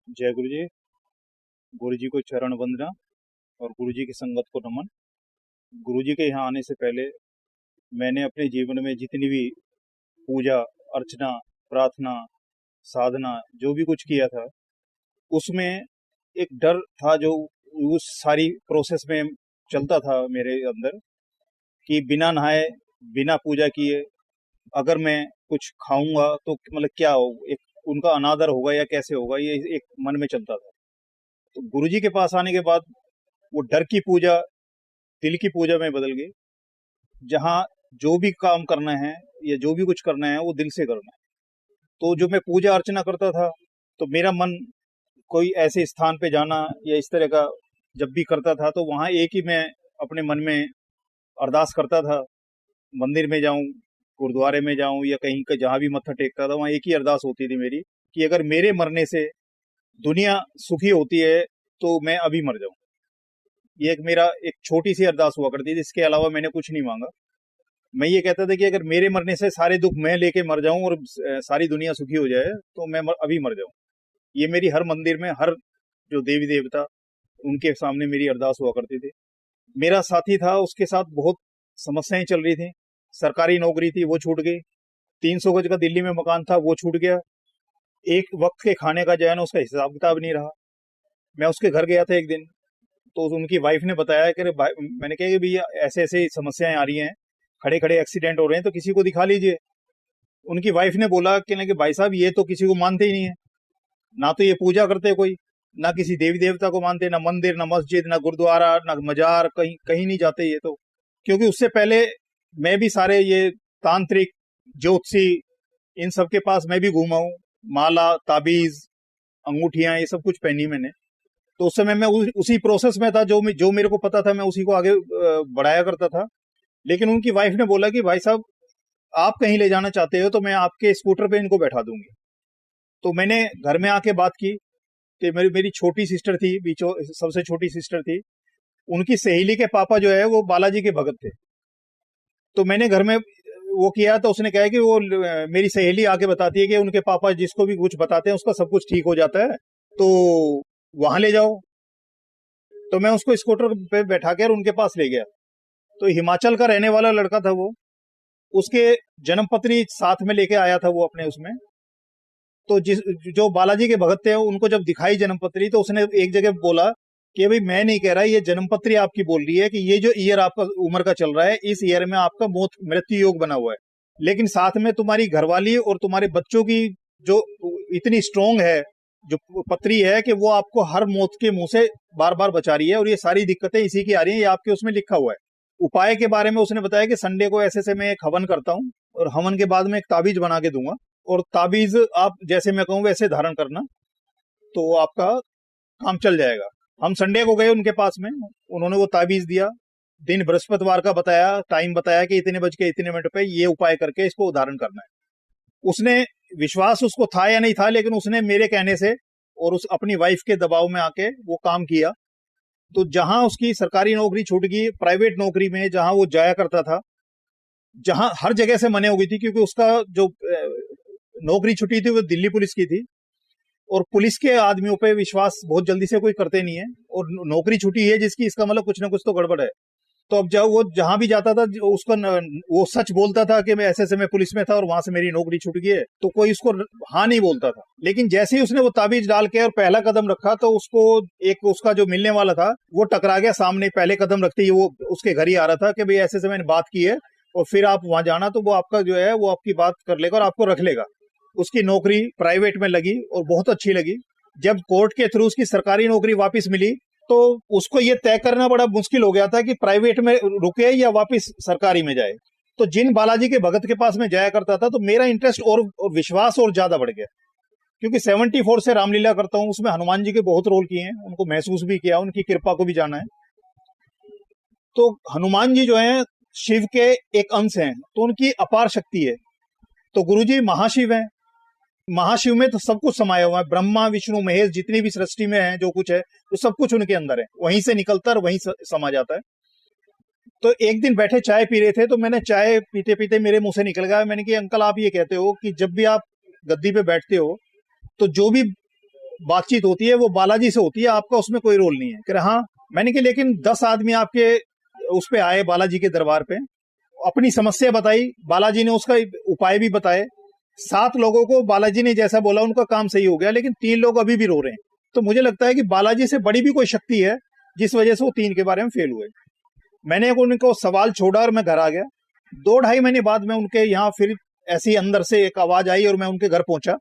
जय गुरु जी को चरण वंदना और गुरु जी की संगत को नमन। गुरु जी के यहाँ आने से पहले मैंने अपने जीवन में जितनी भी पूजा अर्चना, प्रार्थना, साधना जो भी कुछ किया था, उसमें एक डर था जो उस सारी प्रोसेस में चलता था मेरे अंदर, कि बिना नहाए, बिना पूजा किए अगर मैं कुछ खाऊंगा तो मतलब क्या हो, एक उनका अनादर होगा या कैसे होगा, ये एक मन में चलता था। तो गुरु जी के पास आने के बाद वो डर की पूजा दिल की पूजा में बदल गई, जहाँ जो भी काम करना है या जो भी कुछ करना है वो दिल से करना है। तो जो मैं पूजा अर्चना करता था, तो मेरा मन कोई ऐसे स्थान पे जाना या इस तरह का जब भी करता था, तो वहाँ एक ही मैं अपने मन में अरदास करता था। मंदिर में जाऊं, गुरुद्वारे में जाऊं या कहीं का जहां भी मत्था टेकता था, वहां एक ही अरदास होती थी मेरी, कि अगर मेरे मरने से दुनिया सुखी होती है तो मैं अभी मर जाऊं। ये एक मेरा एक छोटी सी अरदास हुआ करती थी, इसके अलावा मैंने कुछ नहीं मांगा। मैं ये कहता था कि अगर मेरे मरने से सारे दुख मैं लेके मर जाऊं और सारी दुनिया सुखी हो जाए तो मैं अभी मर जाऊं। ये मेरी हर मंदिर में, हर जो देवी देवता उनके सामने मेरी अरदास हुआ करती थी। मेरा साथी था, उसके साथ बहुत समस्याएं चल रही थी। सरकारी नौकरी थी, वो छूट गई। 300 गज का दिल्ली में मकान था, वो छूट गया। एक वक्त के खाने का जो है ना, उसका हिसाब किताब नहीं रहा। मैं उसके घर गया था एक दिन, तो उनकी वाइफ ने बताया कि मैंने कहा कि भैया ऐसे ऐसे समस्याएं आ रही हैं, खड़े खड़े एक्सीडेंट हो रहे हैं, तो किसी को दिखा लीजिए। उनकी वाइफ ने बोला कि भाई साहब, ये तो किसी को मानते ही नहीं है, ना तो ये पूजा करते कोई, ना किसी देवी देवता को मानते, ना मंदिर, ना मस्जिद, ना गुरुद्वारा, ना मजार, कहीं कहीं नहीं जाते ये तो। क्योंकि उससे पहले मैं भी सारे ये तांत्रिक, ज्योतिषी, इन सब के पास मैं भी घूमा हूँ। माला, ताबीज, अंगूठियां, ये सब कुछ पहनी मैंने। तो उस समय मैं उसी प्रोसेस में था, जो मेरे को पता था मैं उसी को आगे बढ़ाया करता था। लेकिन उनकी वाइफ ने बोला कि भाई साहब, आप कहीं ले जाना चाहते हो तो मैं आपके स्कूटर पे इनको बैठा दूंगी। तो मैंने घर में आके बात की कि मेरी मेरी छोटी सिस्टर थी, बीचो सबसे छोटी सिस्टर थी, उनकी सहेली के पापा जो है वो बालाजी के भगत थे। तो मैंने घर में वो किया, तो उसने कहा कि वो मेरी सहेली आके बताती है कि उनके पापा जिसको भी कुछ बताते हैं उसका सब कुछ ठीक हो जाता है, तो वहां ले जाओ। तो मैं उसको स्कूटर पे बैठा कर उनके पास ले गया। तो हिमाचल का रहने वाला लड़का था वो, उसके जन्मपत्री साथ में लेके आया था वो अपने उसमें। तो जो बालाजी के भगत थे उनको जब दिखाई जन्मपत्री, तो उसने एक जगह बोला कि भाई मैं नहीं कह रहा, ये जन्मपत्री आपकी बोल रही है कि ये जो ईयर आपका उम्र का चल रहा है, इस ईयर में आपका मौत मृत्यु योग बना हुआ है। लेकिन साथ में तुम्हारी घरवाली और तुम्हारे बच्चों की जो इतनी स्ट्रोंग है, जो पत्री है, कि वो आपको हर मौत के मुंह से बार बार बचा रही है, और ये सारी दिक्कतें इसी की आ रही है, ये आपके उसमें लिखा हुआ है। उपाय के बारे में उसने बताया कि संडे को ऐसे से मैं एक हवन करता हूँ, और हवन के बाद में एक ताबीज बना के दूंगा, और ताबीज आप जैसे मैं कहूँ वैसे धारण करना, तो आपका काम चल जाएगा। हम संडे को गए उनके पास में, उन्होंने वो ताबीज दिया, दिन बृहस्पतिवार का बताया, टाइम बताया कि इतने बज के इतने मिनट पे ये उपाय करके इसको धारण करना है। उसने, विश्वास उसको था या नहीं था, लेकिन उसने मेरे कहने से और उस अपनी वाइफ के दबाव में आके वो काम किया। तो जहां उसकी सरकारी नौकरी छूट गई, प्राइवेट नौकरी में जहां वो जाया करता था, जहां हर जगह से मने हो गई थी, क्योंकि उसका जो नौकरी छुट्टी थी वो दिल्ली पुलिस की थी, और पुलिस के आदमियों पे विश्वास बहुत जल्दी से कोई करते नहीं है, और नौकरी छुट्टी है जिसकी, इसका मतलब कुछ ना कुछ तो गड़बड़ है। तो अब जब वो जहां भी जाता था, उसका वो सच बोलता था कि मैं ऐसे से मैं पुलिस में था और वहां से मेरी नौकरी छूट गई है, तो कोई उसको हाँ नहीं बोलता था। लेकिन जैसे ही उसने वो ताबीज डाल के और पहला कदम रखा, तो उसको एक उसका जो मिलने वाला था वो टकरा गया सामने। पहले कदम रखते ही वो उसके घर ही आ रहा था कि भाई ऐसे से मैंने बात की है, और फिर आप वहां जाना तो वो आपका जो है वो आपकी बात कर लेगा और आपको रख लेगा। उसकी नौकरी प्राइवेट में लगी और बहुत अच्छी लगी। जब कोर्ट के थ्रू उसकी सरकारी नौकरी वापस मिली, तो उसको ये तय करना बड़ा मुश्किल हो गया था कि प्राइवेट में रुके या वापस सरकारी में जाए। तो जिन बालाजी के भगत के पास में जाया करता था, तो मेरा इंटरेस्ट और विश्वास और ज्यादा बढ़ गया, क्योंकि 74 से रामलीला करता हूं, उसमें हनुमान जी के बहुत रोल किए हैं, उनको महसूस भी किया, उनकी कृपा को भी जाना है। तो हनुमान जी जो है शिव के एक अंश हैं, तो उनकी अपार शक्ति है। तो गुरु जी महाशिव हैं। महाशिव में तो सब कुछ समाया हुआ है, ब्रह्मा विष्णु महेश जितनी भी सृष्टि में है, जो कुछ है वो सब कुछ उनके अंदर है, वहीं से निकलता है, वहीं समा जाता है। तो एक दिन बैठे चाय पी रहे थे, तो मैंने चाय पीते पीते मेरे मुंह से निकल गया, मैंने कहा अंकल आप ये कहते हो कि जब भी आप गद्दी पे बैठते हो, तो जो भी बातचीत होती है वो बालाजी से होती है, आपका उसमें कोई रोल नहीं है। कह रहे हाँ। मैंने कि लेकिन 10 आदमी आपके उस पे आए बालाजी के दरबार पे, अपनी समस्या बताई, बालाजी ने उसका उपाय भी बताए। 7 लोगों को बालाजी ने जैसा बोला उनका काम सही हो गया, लेकिन 3 लोग अभी भी रो रहे हैं। तो मुझे लगता है कि बालाजी से बड़ी भी कोई शक्ति है जिस वजह से वो 3 के बारे में फेल हुए। मैंने उनको सवाल छोड़ा और मैं घर आ गया। 2-2.5 महीने बाद में उनके यहाँ फिर ऐसी अंदर से एक आवाज आई और मैं उनके घर पहुंचा।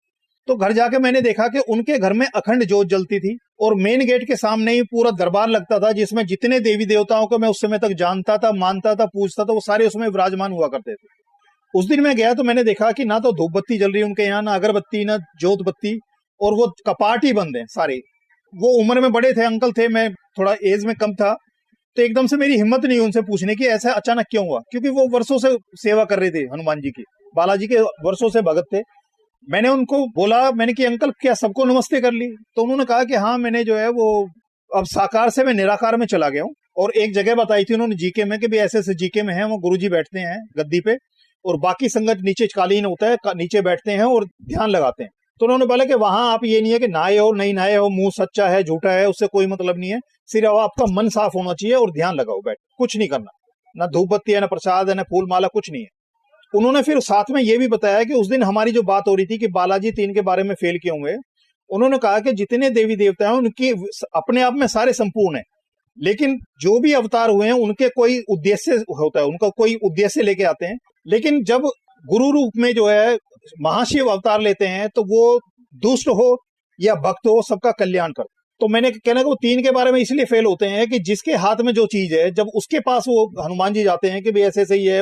तो घर जाके मैंने देखा कि उनके घर में अखंड जोत जलती थी और मेन गेट के सामने ही पूरा दरबार लगता था, जिसमें जितने देवी देवताओं को मैं उस समय तक जानता था, मानता था, पूजता था, वो सारे उसमें विराजमान हुआ करते थे। उस दिन मैं गया तो मैंने देखा कि ना तो धूप बत्ती जल रही है उनके यहाँ, ना अगरबत्ती, ना जोत बत्ती, और वो कपाट ही बंद है सारे। वो उम्र में बड़े थे, अंकल थे, मैं थोड़ा एज में कम था। तो एकदम से मेरी हिम्मत नहीं उनसे पूछने की ऐसा अचानक क्यों हुआ, क्योंकि वो वर्षों से सेवा कर रहे थे हनुमान जी की, बालाजी के वर्षों से भगत थे। मैंने उनको बोला, मैंने कि अंकल क्या सबको नमस्ते कर ली? तो उन्होंने कहा कि हाँ, मैंने जो है वो अब साकार से मैं निराकार में चला गया हूँ। और एक जगह बताई थी उन्होंने जीके में कि भी ऐसे ऐसे जीके में है, वो गुरुजी बैठते हैं गद्दी पे और बाकी संगत नीचे कालीन होता है, नीचे बैठते हैं और ध्यान लगाते हैं। तो उन्होंने बोला कि वहां आप ये नहीं है कि नहाए हो नहीं नहाए हो, मुंह सच्चा है झूठा है, उससे कोई मतलब नहीं है, सिर्फ आपका मन साफ होना चाहिए और ध्यान लगाओ, बैठ, कुछ नहीं करना, ना धूप बत्ती है, ना प्रसाद है, ना फूल माला, कुछ नहीं है। उन्होंने फिर साथ में ये भी बताया कि उस दिन हमारी जो बात हो रही थी कि बालाजी 3 के बारे में फेल क्यों हुए, उन्होंने कहा कि जितने देवी देवता हैं उनकी अपने आप में सारे संपूर्ण हैं, लेकिन जो भी अवतार हुए हैं उनके कोई उद्देश्य होता है, उनका कोई उद्देश्य लेके आते हैं। लेकिन जब गुरु रूप में जो है महाशिव अवतार लेते हैं तो वो दुष्ट हो या भक्त हो सबका कल्याण कर। तो मैंने कहना कि वो 3 के बारे में इसलिए फेल होते हैं कि जिसके हाथ में जो चीज है, जब उसके पास वो हनुमान जी जाते हैं कि भाई ऐसे ऐसे ही है,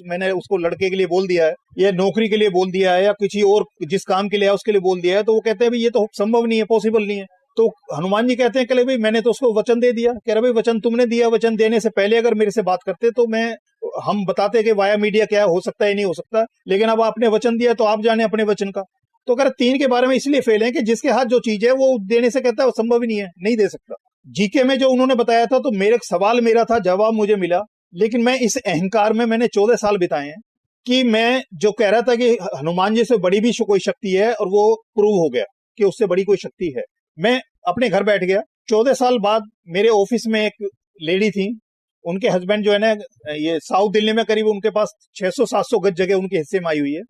मैंने उसको लड़के के लिए बोल दिया है या नौकरी के लिए बोल दिया है या किसी और जिस काम के लिए है उसके लिए बोल दिया है, तो वो कहते हैं भाई ये तो संभव नहीं है, पॉसिबल नहीं है। तो हनुमान जी कहते हैं कि भाई मैंने तो उसको वचन दे दिया। कह रहे भाई वचन तुमने दिया, वचन देने से पहले अगर मेरे से बात करते तो हम बताते कि वाया मीडिया क्या हो सकता है नहीं हो सकता, लेकिन अब आपने वचन दिया तो आप जाने अपने वचन का। तो अगर 3 के बारे में इसलिए फेल है कि जिसके हाथ जो चीज है वो देने से कहता है वो संभव ही नहीं है, नहीं दे सकता। जीके में जो उन्होंने बताया था तो मेरे सवाल मेरा था, जवाब मुझे मिला, लेकिन मैं इस अहंकार में मैंने 14 साल बिताए हैं कि मैं जो कह रहा था कि हनुमान जी से बड़ी भी कोई शक्ति है और वो प्रूव हो गया कि उससे बड़ी कोई शक्ति है। मैं अपने घर बैठ गया। 14 साल बाद मेरे ऑफिस में एक लेडी थी, उनके हस्बैंड जो है ना ये साउथ दिल्ली में करीब उनके पास 600-700 गज जगह उनके हिस्से में आई हुई है।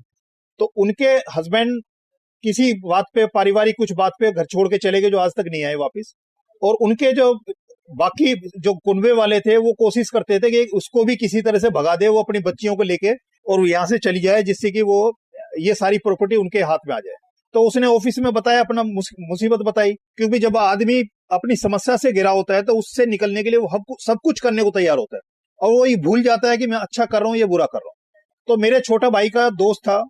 तो उनके हस्बैंड किसी बात पे, पारिवारिक कुछ बात पे घर छोड़ के चले गए जो आज तक नहीं आए वापस। और उनके जो बाकी जो कुनबे वाले थे वो कोशिश करते थे कि उसको भी किसी तरह से भगा दे, वो अपनी बच्चियों को लेके और यहाँ से चली जाए, जिससे कि वो ये सारी प्रॉपर्टी उनके हाथ में आ जाए। तो उसने ऑफिस में बताया, अपना मुसीबत बताई, क्योंकि जब आदमी अपनी समस्या से घिरा होता है तो उससे निकलने के लिए वो सब कुछ करने को तैयार होता है और वो ये भूल जाता है कि मैं अच्छा कर रहा हूँ या बुरा कर रहा हूँ। तो मेरे छोटा भाई का दोस्त था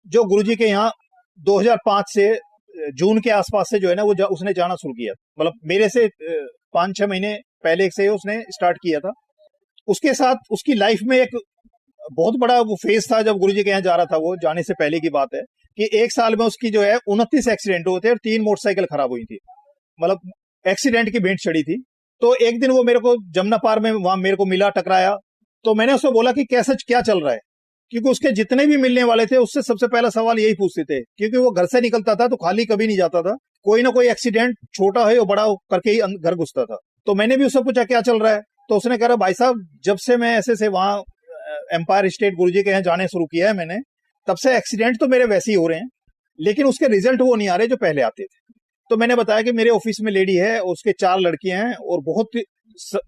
जो गुरुजी के यहाँ 2005 से जून के आसपास से जो है ना वो उसने जाना शुरू किया, मतलब मेरे से 5-6 महीने पहले से उसने स्टार्ट किया था। उसके साथ उसकी लाइफ में एक बहुत बड़ा वो फेज था जब गुरुजी के यहाँ जा रहा था। वो जाने से पहले की बात है कि 1 साल में उसकी जो है 29 एक्सीडेंट हुए थे और 3 मोटरसाइकिल खराब हुई थी, मतलब एक्सीडेंट की भेंट चढ़ी थी। तो एक दिन वो मेरे को जमुना पार में वहां मेरे को मिला, टकराया। तो मैंने उसको बोला कि कैसे क्या चल रहा है, क्योंकि उसके जितने भी मिलने वाले थे उससे सबसे पहला सवाल यही पूछते थे, क्योंकि वो घर से निकलता था तो खाली कभी नहीं जाता था, कोई ना कोई एक्सीडेंट छोटा है या बड़ा करके ही घर घुसता था। तो मैंने भी उससे पूछा क्या चल रहा है, तो उसने कहा भाई साहब जब से मैं ऐसे से वहां एम्पायर स्टेट गुरुजी के यहाँ जाने शुरू किया है मैंने, तब से एक्सीडेंट तो मेरे वैसे ही हो रहे हैं, लेकिन उसके रिजल्ट वो नहीं आ रहे जो पहले आते थे। तो मैंने बताया कि मेरे ऑफिस में लेडी है, उसके 4 लड़कियां हैं और बहुत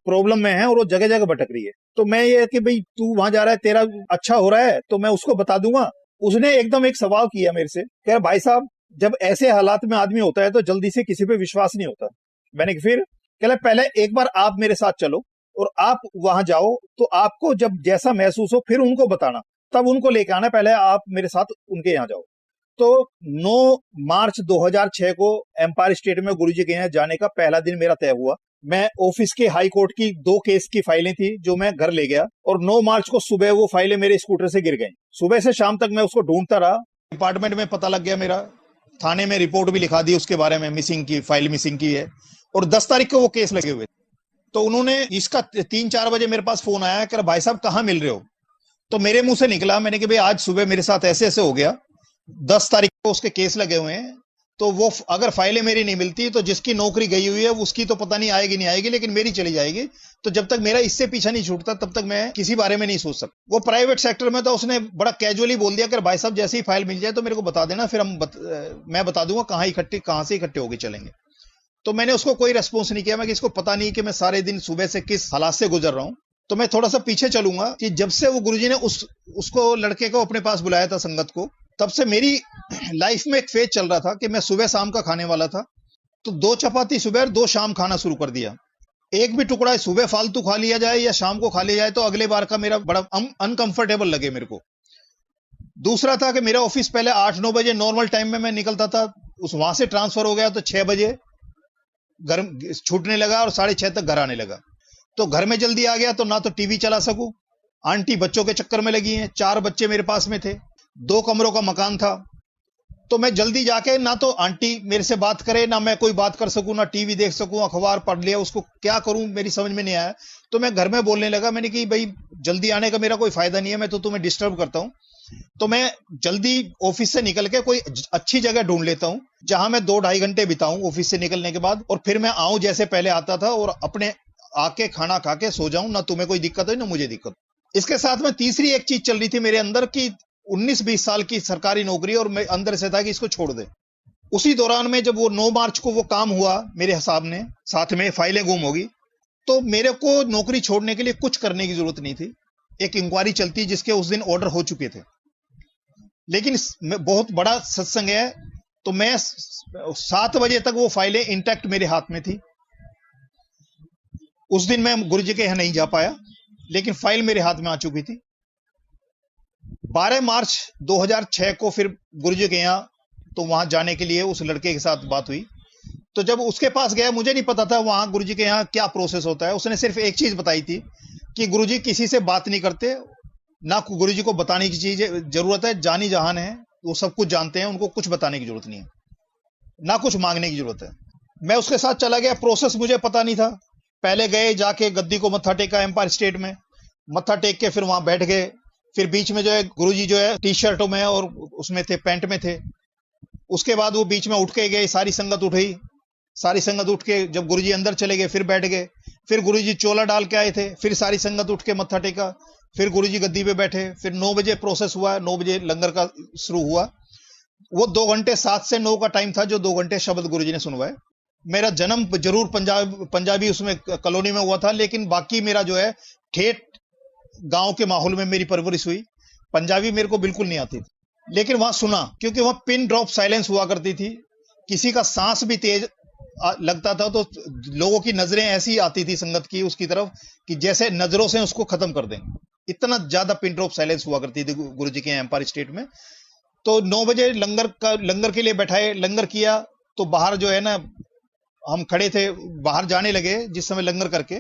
प्रॉब्लम में है और वो जगह जगह भटक रही है। तो मैं ये कि भाई तू वहां जा रहा है, तेरा अच्छा हो रहा है तो मैं उसको बता दूंगा। उसने एकदम एक सवाल किया मेरे से, कह भाई साहब जब ऐसे हालात में आदमी होता है तो जल्दी से किसी पे विश्वास नहीं होता। मैंने फिर कह पहले एक बार आप मेरे साथ चलो और आप वहां जाओ, तो आपको जब जैसा महसूस हो फिर उनको बताना, तब उनको लेके आना, पहले आप मेरे साथ उनके यहाँ जाओ। तो 9 मार्च 2006 को एम्पायर स्टेट में गुरुजी के यहाँ जाने का पहला दिन मेरा तय हुआ। मैं ऑफिस के हाई कोर्ट की 2 केस की फाइलें थी जो मैं घर ले गया और 9 मार्च को सुबह वो फाइलें मेरे स्कूटर से गिर गई। सुबह से शाम तक मैं उसको ढूंढता रहा। डिपार्टमेंट में पता लग गया मेरा, थाने में रिपोर्ट भी लिखा दी उसके बारे में, मिसिंग की फाइल मिसिंग की है, और 10 तारीख को वो केस लगे हुए। तो उन्होंने इसका 3-4 बजे मेरे पास फोन आया कि भाई साहब कहाँ मिल रहे हो। तो मेरे मुंह से निकला, मैंने कि भाई आज सुबह मेरे साथ ऐसे ऐसे हो गया, 10 तारीख को उसके केस लगे हुए हैं, तो वो अगर फाइलें मेरी नहीं मिलती तो जिसकी नौकरी गई हुई है उसकी तो पता नहीं आएगी, लेकिन मेरी चली जाएगी। तो जब तक मेरा इससे पीछा नहीं छूटता तब तक मैं किसी बारे में नहीं सोच सकता। वो प्राइवेट सेक्टर में तो उसने बड़ा कैजुअली बोल दिया कि भाई साहब जैसे ही फाइल मिल जाए तो मेरे को बता देना, फिर मैं बता दूंगा कहां से इकट्ठे होके चलेंगे। तो मैंने उसको कोई रेस्पॉन्स नहीं किया। मैं कि इसको पता नहीं कि मैं सारे दिन सुबह से किस हालात से गुजर रहा हूं। तो मैं थोड़ा सा पीछे चलूंगा कि जब से वो गुरुजी ने उसको लड़के को अपने पास बुलाया था संगत को, तब से मेरी लाइफ में एक फेज चल रहा था कि मैं सुबह शाम का खाने वाला था। तो 2 चपाती सुबह और 2 शाम खाना शुरू कर दिया। एक भी टुकड़ा सुबह फालतू खा लिया जाए या शाम को खा लिया जाए तो अगले बार का मेरा बड़ा अनकंफर्टेबल लगे मेरे को। दूसरा था कि मेरा ऑफिस पहले 8-9 बजे नॉर्मल टाइम में मैं निकलता था, वहां से ट्रांसफर हो गया तो 6 बजे घर छूटने लगा और 6:30 तक घर आने लगा। तो घर में जल्दी आ गया तो ना तो टीवी चला सकूं, आंटी बच्चों के चक्कर में लगी हैं, 4 बच्चे मेरे पास में थे, 2 कमरों का मकान था। तो मैं जल्दी जाके ना तो आंटी मेरे से बात करे, ना मैं कोई बात कर सकूं, ना टीवी देख सकूं, अखबार पढ़ लिया, उसको क्या करूं मेरी समझ में नहीं आया। तो मैं घर में बोलने लगा, मैंने कि भाई जल्दी आने का मेरा कोई फायदा नहीं है, मैं तो तुम्हें डिस्टर्ब करता हूं। तो मैं जल्दी ऑफिस से निकल के कोई अच्छी जगह ढूंढ लेता हूं जहां मैं 2-2.5 घंटे बिताऊं ऑफिस से निकलने के बाद, और फिर मैं आऊं जैसे पहले आता था और अपने आके खाना खा के सो जाऊं, ना तुम्हें कोई दिक्कत हो ना मुझे दिक्कत। इसके साथ में तीसरी एक चीज चल रही थी मेरे अंदर की 19-20 साल की सरकारी नौकरी, और मैं अंदर से था कि इसको छोड़ दे। उसी दौरान में जब वो 9 मार्च को वो काम हुआ मेरे हिसाब ने, साथ में फाइलें गुम होगी, तो मेरे को नौकरी छोड़ने के लिए कुछ करने की जरूरत नहीं थी। एक इंक्वायरी चलती जिसके उस दिन ऑर्डर हो चुके थे, लेकिन बहुत बड़ा सत्संग है, तो मैं 7 बजे तक वो फाइलें इंटैक्ट मेरे हाथ में थी। उस दिन मैं गुरुजी के यहां नहीं जा पाया, लेकिन फाइल मेरे हाथ में आ चुकी थी। 12 मार्च 2006 को फिर गुरुजी के यहां, तो वहां जाने के लिए उस लड़के के साथ बात हुई। तो जब उसके पास गया, मुझे नहीं पता था वहां गुरुजी के यहां क्या प्रोसेस होता है। उसने सिर्फ एक चीज बताई थी कि गुरुजी किसी से बात नहीं करते, ना गुरुजी को बताने की चीज जरूरत है, जानी जहान है, वो सब कुछ जानते हैं, उनको कुछ बताने की जरूरत नहीं है, ना कुछ मांगने की जरूरत है। मैं उसके साथ चला गया, प्रोसेस मुझे पता नहीं था। पहले गए, जाके गद्दी को मत्था टेका, एम्पायर स्टेट में मत्था टेक के फिर वहां बैठ गए। फिर बीच में जो है गुरुजी जो है टी शर्टों में और उसमें थे, पैंट में थे। उसके बाद वो बीच में उठ के गए, सारी संगत उठी, सारी संगत उठ के जब गुरुजी अंदर चले गए फिर बैठ गए। फिर गुरुजी चोला डाल के आए थे, फिर सारी संगत उठ के मत्था टेका, फिर गुरुजी गद्दी पे बैठे। फिर 9 बजे प्रोसेस हुआ, 9 बजे लंगर का शुरू हुआ। वो 2 घंटे 7 से 9 का टाइम था, जो 2 घंटे शब्द गुरुजी ने सुनवाए। मेरा जन्म जरूर पंजाबी उसमें कॉलोनी में हुआ था, लेकिन बाकी मेरा जो है ठेठ गांव के माहौल में मेरी परवरिश हुई। पंजाबी मेरे को बिल्कुल नहीं आती थी, लेकिन वहां सुना, क्योंकि वहां पिन ड्रॉप साइलेंस हुआ करती थी। किसी का सांस भी तेज लगता था तो लोगों की नजरें ऐसी आती थी संगत की उसकी तरफ कि जैसे नजरों से उसको खत्म कर दें। इतना ज्यादा पिन ड्रॉप साइलेंस हुआ करती थी गुरुजी के एम्पायर स्टेट में। तो 9 बजे लंगर के लिए बैठाए, लंगर किया, तो बाहर जो है ना हम खड़े थे, बाहर जाने लगे जिस समय लंगर करके।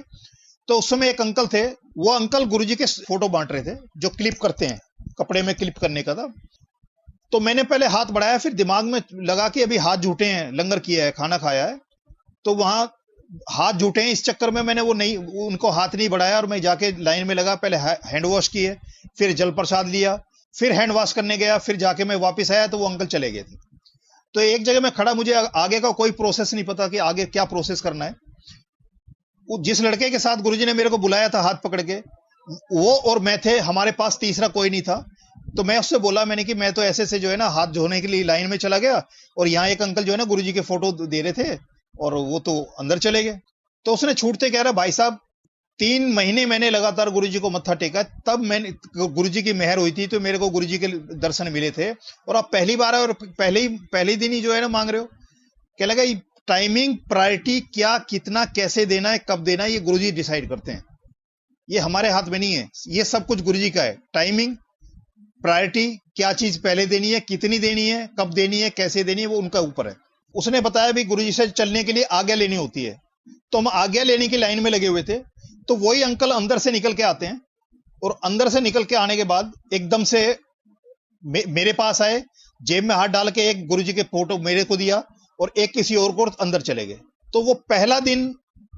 तो उस समय एक अंकल थे, वो अंकल गुरुजी के फोटो बांट रहे थे, जो क्लिप करते हैं, कपड़े में क्लिप करने का था। तो मैंने पहले हाथ बढ़ाया, फिर दिमाग में लगा कि अभी हाथ झूठे हैं, लंगर किया है, खाना खाया है, तो वहां हाथ झूठे हैं, इस चक्कर में मैंने उनको हाथ नहीं बढ़ाया और मैं जाके लाइन में लगा। पहले हैंड वॉश किए, फिर जल प्रसाद लिया, फिर हैंड वॉश करने गया, फिर जाके मैं वापस आया तो वो अंकल चले गए थे। तो एक जगह में खड़ा, मुझे आगे का कोई प्रोसेस नहीं पता कि आगे क्या प्रोसेस करना है। जिस लड़के के साथ गुरुजी ने मेरे को बुलाया था हाथ पकड़ के, वो और मैं थे, हमारे पास तीसरा कोई नहीं था। तो मैं उससे बोला, मैंने कि मैं तो ऐसे से जो है ना हाथ धोने के लिए लाइन में चला गया, और यहाँ एक अंकल जो है ना गुरुजी के फोटो दे रहे थे और वो तो अंदर चले गए। तो उसने छूटते कह रहा, भाई साहब 3 महीने मैंने लगातार गुरुजी को मत्था टेका, तब मैंने गुरुजी की मेहर हुई थी तो मेरे को गुरुजी के दर्शन मिले थे, और आप पहली बार और पहले दिन ही जो है ना मांग रहे हो। क्या लगा, टाइमिंग, प्रायोरिटी क्या, कितना, कैसे देना है, कब देना है, ये गुरुजी डिसाइड करते हैं, ये हमारे हाथ में नहीं है। ये सब कुछ गुरुजी का है। टाइमिंग, प्रायोरिटी, क्या चीज पहले देनी है, कितनी देनी है, कब देनी है, कैसे देनी है, वो उनका ऊपर है। उसने बताया भी गुरुजी से चलने के लिए आज्ञा लेनी होती है, तो हम आज्ञा लेने की लाइन में लगे हुए थे। तो वही अंकल अंदर से निकल के आते हैं, और अंदर से निकल के आने के बाद एकदम से मेरे पास आए, जेब में हाथ डाल के एक गुरुजी के फोटो मेरे को दिया और एक किसी और को, अंदर चले गए। तो वो पहला दिन,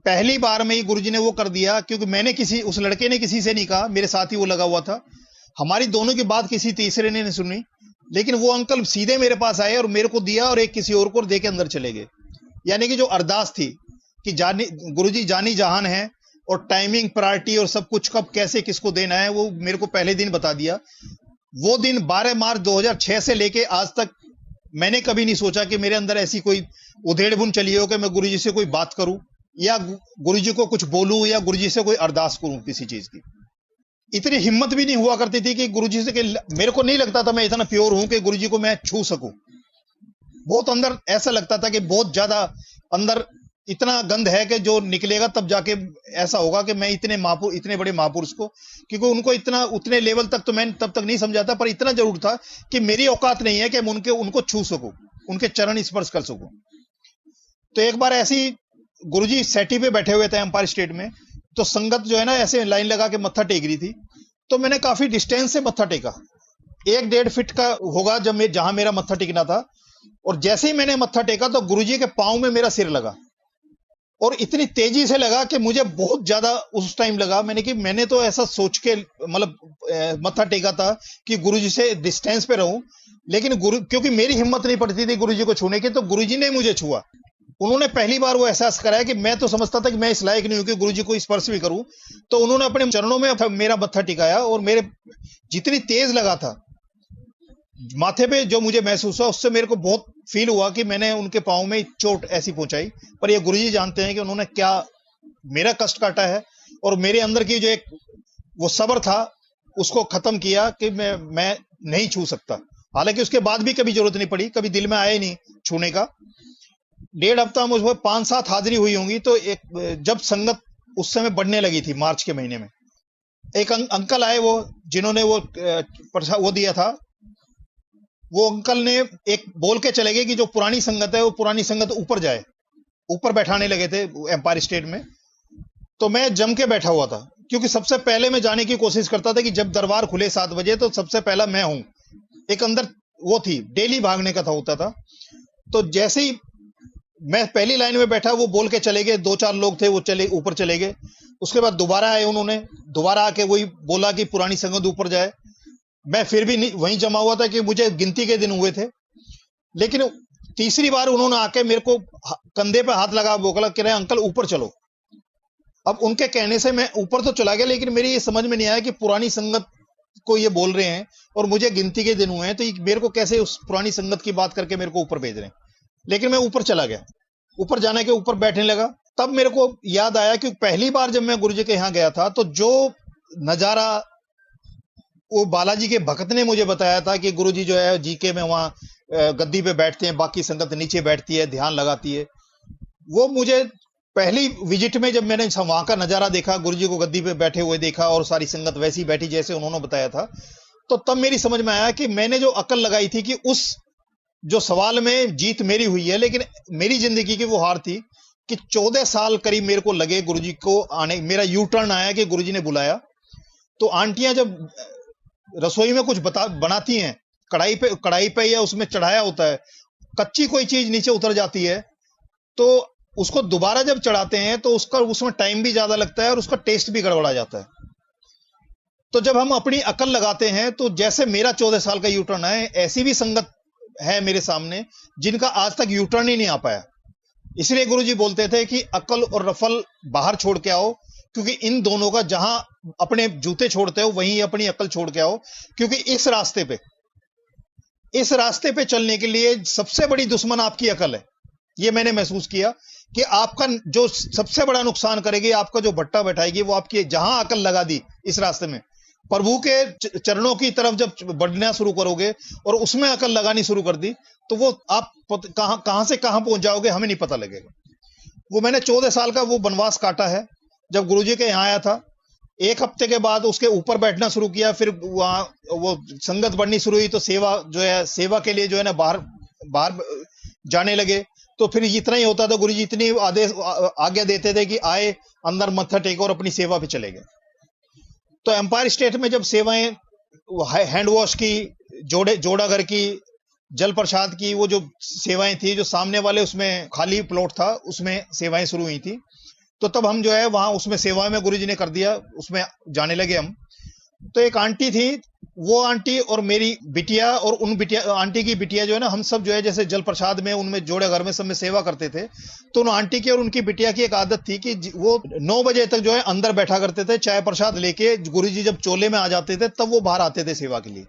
पहली बार में ही गुरुजी ने वो कर दिया, क्योंकि मैंने उस लड़के ने किसी से नहीं कहा, मेरे साथ ही वो लगा हुआ था। हमारी दोनों की बात किसी तीसरे ने नहीं सुनी, लेकिन वो अंकल सीधे मेरे पास आए और मेरे को दिया और एक किसी और को दे के अंदर चले गए। यानी कि जो अरदास थी कि जानी गुरुजी जानी जहान है और टाइमिंग प्रायोरिटी और सब कुछ कब कैसे किसको देना है वो मेरे को पहले दिन बता दिया। वो दिन 12 मार्च 2006 से लेके आज तक मैंने कभी नहीं सोचा कि मेरे अंदर ऐसी कोई उधेड़ बुन चली हो कि मैं गुरुजी से कोई बात करूं या गुरुजी को कुछ बोलूं या गुरुजी से कोई अरदास करूं किसी चीज की। इतनी हिम्मत भी नहीं हुआ करती थी कि गुरुजी से मेरे को नहीं लगता था मैं इतना प्योर हूं कि गुरुजी को मैं छू सकूं। बहुत अंदर ऐसा लगता था कि बहुत ज्यादा अंदर इतना गंध है कि जो निकलेगा तब जाके ऐसा होगा कि मैं इतने बड़े महापुरुष को, क्योंकि उनको इतना उतने लेवल तक तो मैं तब तक नहीं समझा था, पर इतना जरूर था कि मेरी औकात नहीं है कि मैं उनको छू सकूं, उनके चरण स्पर्श कर सकूं। तो एक बार ऐसी गुरुजी सेटी पे बैठे हुए थे एम्पायर स्टेट में, तो संगत जो है ना ऐसे लाइन लगा के मत्था टेक रही थी, तो मैंने काफी डिस्टेंस से मत्था टेका, 1-1.5 फीट का होगा जब जहां मेरा मत्था टेकना था। और जैसे ही मैंने मत्था टेका तो गुरुजी के पांव में मेरा सिर लगा और इतनी तेजी से लगा कि मुझे बहुत ज्यादा उस टाइम लगा। मैंने तो ऐसा सोच के मतलब मत्था टेका था कि गुरुजी से डिस्टेंस पे रहूं, लेकिन क्योंकि मेरी हिम्मत नहीं पड़ती थी गुरुजी को छूने की, तो गुरुजी ने मुझे छुआ। उन्होंने पहली बार वो एहसास कराया कि मैं तो समझता था कि मैं इस लायक नहीं हूं कि गुरुजी को स्पर्श भी करूं, तो उन्होंने अपने चरणों में मेरा मत्था टिकाया और मेरे जितनी तेज लगा था माथे पे जो मुझे महसूस हुआ उससे मेरे को बहुत फील हुआ कि मैंने उनके पांव में चोट ऐसी पहुंचाई। पर ये गुरुजी जानते हैं कि उन्होंने क्या मेरा कष्ट काटा है और मेरे अंदर की जो एक वो सब्र था उसको खत्म किया कि मैं नहीं छू सकता। हालांकि उसके बाद भी कभी जरूरत नहीं पड़ी, कभी दिल में आया ही नहीं छूने का। 1.5 हफ्ता मुझे 5-7 हाजिरी हुई होंगी। तो एक जब संगत उस समय बढ़ने लगी थी मार्च के महीने में, एक अंकल आए वो जिन्होंने वो दिया था, वो अंकल ने एक बोल के चले गए कि जो पुरानी संगत है वो पुरानी संगत ऊपर जाए, ऊपर बैठाने लगे थे एम्पायर स्टेट में। तो मैं जम के बैठा हुआ था क्योंकि सबसे पहले मैं जाने की कोशिश करता था कि जब दरबार खुले 7 बजे तो सबसे पहला मैं हूं। एक अंदर वो थी, डेली भागने का था होता था। तो जैसे ही मैं पहली लाइन में बैठा वो बोल के चले गए, 2-4 लोग थे वो चले ऊपर चले गए। उसके बाद दोबारा आए, उन्होंने दोबारा आके वही बोला कि पुरानी संगत ऊपर जाए। मैं फिर भी वहीं जमा हुआ था कि मुझे गिनती के दिन हुए थे। लेकिन तीसरी बार उन्होंने आके मेरे को कंधे पे हाथ लगा, बोला कह रहे अंकल ऊपर चलो। अब उनके कहने से मैं ऊपर तो चला गया, लेकिन मेरी ये समझ में नहीं आया कि पुरानी संगत को ये बोल रहे हैं और मुझे गिनती के दिन हुए हैं, तो मेरे को कैसे उस पुरानी संगत की बात करके मेरे को ऊपर भेज रहे हैं। लेकिन मैं ऊपर चला गया, ऊपर जाने के ऊपर बैठने लगा। तब मेरे को याद आया कि पहली बार जब मैं गुरुजी के यहाँ गया था तो जो नजारा वो बालाजी के भक्त ने मुझे बताया था कि गुरुजी जो है जीके में वहां गद्दी पे बैठते हैं, बाकी संगत नीचे बैठती है, ध्यान लगाती है। वो मुझे पहली विजिट में जब मैंने वहां का नजारा देखा, गुरुजी को गद्दी पे बैठे हुए देखा और सारी संगत वैसी बैठी जैसे उन्होंने बताया था, तो तब मेरी समझ में आया कि मैंने जो अकल लगाई थी कि उस जो सवाल में जीत मेरी हुई है, लेकिन मेरी जिंदगी की वो हार थी कि 14 साल करीब मेरे को लगे गुरुजी को आने। मेरा यू टर्न आया कि गुरुजी ने बुलाया। तो आंटियां जब रसोई में कुछ बनाती हैं, कढ़ाई पे या उसमें चढ़ाया होता है, कच्ची कोई चीज नीचे उतर जाती है तो उसको दोबारा जब चढ़ाते हैं तो उसमें टाइम भी ज्यादा लगता है और उसका टेस्ट भी गड़बड़ा जाता है। तो जब हम अपनी अकल लगाते हैं तो जैसे मेरा 14 साल का यू टर्न है, ऐसी भी संगत है मेरे सामने जिनका आज तक यू टर्न ही नहीं आ पाया। इसलिए गुरुजी बोलते थे कि अकल और रफल बाहर छोड़ के आओ, क्योंकि इन दोनों का जहां अपने जूते छोड़ते हो वहीं अपनी अकल छोड़ के आओ। क्योंकि इस रास्ते पे चलने के लिए सबसे बड़ी दुश्मन आपकी अकल है। ये मैंने महसूस किया कि आपका जो सबसे बड़ा नुकसान करेगी, आपका जो भट्टा बैठाएगी, वो आपकी जहां अकल लगा दी इस रास्ते में, प्रभु के चरणों की तरफ जब बढ़ना शुरू करोगे और उसमें अकल लगानी शुरू कर दी तो वो आप कहां से कहां पहुंच जाओगे हमें नहीं पता लगेगा। वो मैंने 14 साल का वो वनवास काटा है। जब गुरुजी के यहाँ आया था, 1 हफ्ते के बाद उसके ऊपर बैठना शुरू किया, फिर वहां वो संगत बढ़नी शुरू हुई तो सेवा के लिए जो है ना बाहर जाने लगे। तो फिर इतना ही होता था, गुरुजी इतनी आज्ञा देते थे कि आए अंदर मत्था टेको और अपनी सेवा पे चले गए। तो एम्पायर स्टेट में जब सेवाएं हैंड वॉश की, जोड़ा घर की, जल प्रसाद की, वो जो सेवाएं थी, जो सामने वाले उसमें खाली प्लॉट था उसमें सेवाएं शुरू हुई थी। तो तब हम जो है वहां उसमें सेवा में गुरुजी ने कर दिया, उसमें जाने लगे हम। तो एक आंटी थी, वो आंटी और मेरी बिटिया और उन बिटिया आंटी की बिटिया जो है ना, हम सब जो है जैसे जल प्रसाद में उनमें जोड़े घर में सब में सेवा करते थे। तो उन आंटी की और उनकी बिटिया की एक आदत थी कि वो 9 बजे तक जो है अंदर बैठा करते थे, चाय प्रसाद लेके। गुरुजी जब चोले में आ जाते थे तब वो बाहर आते थे सेवा के लिए।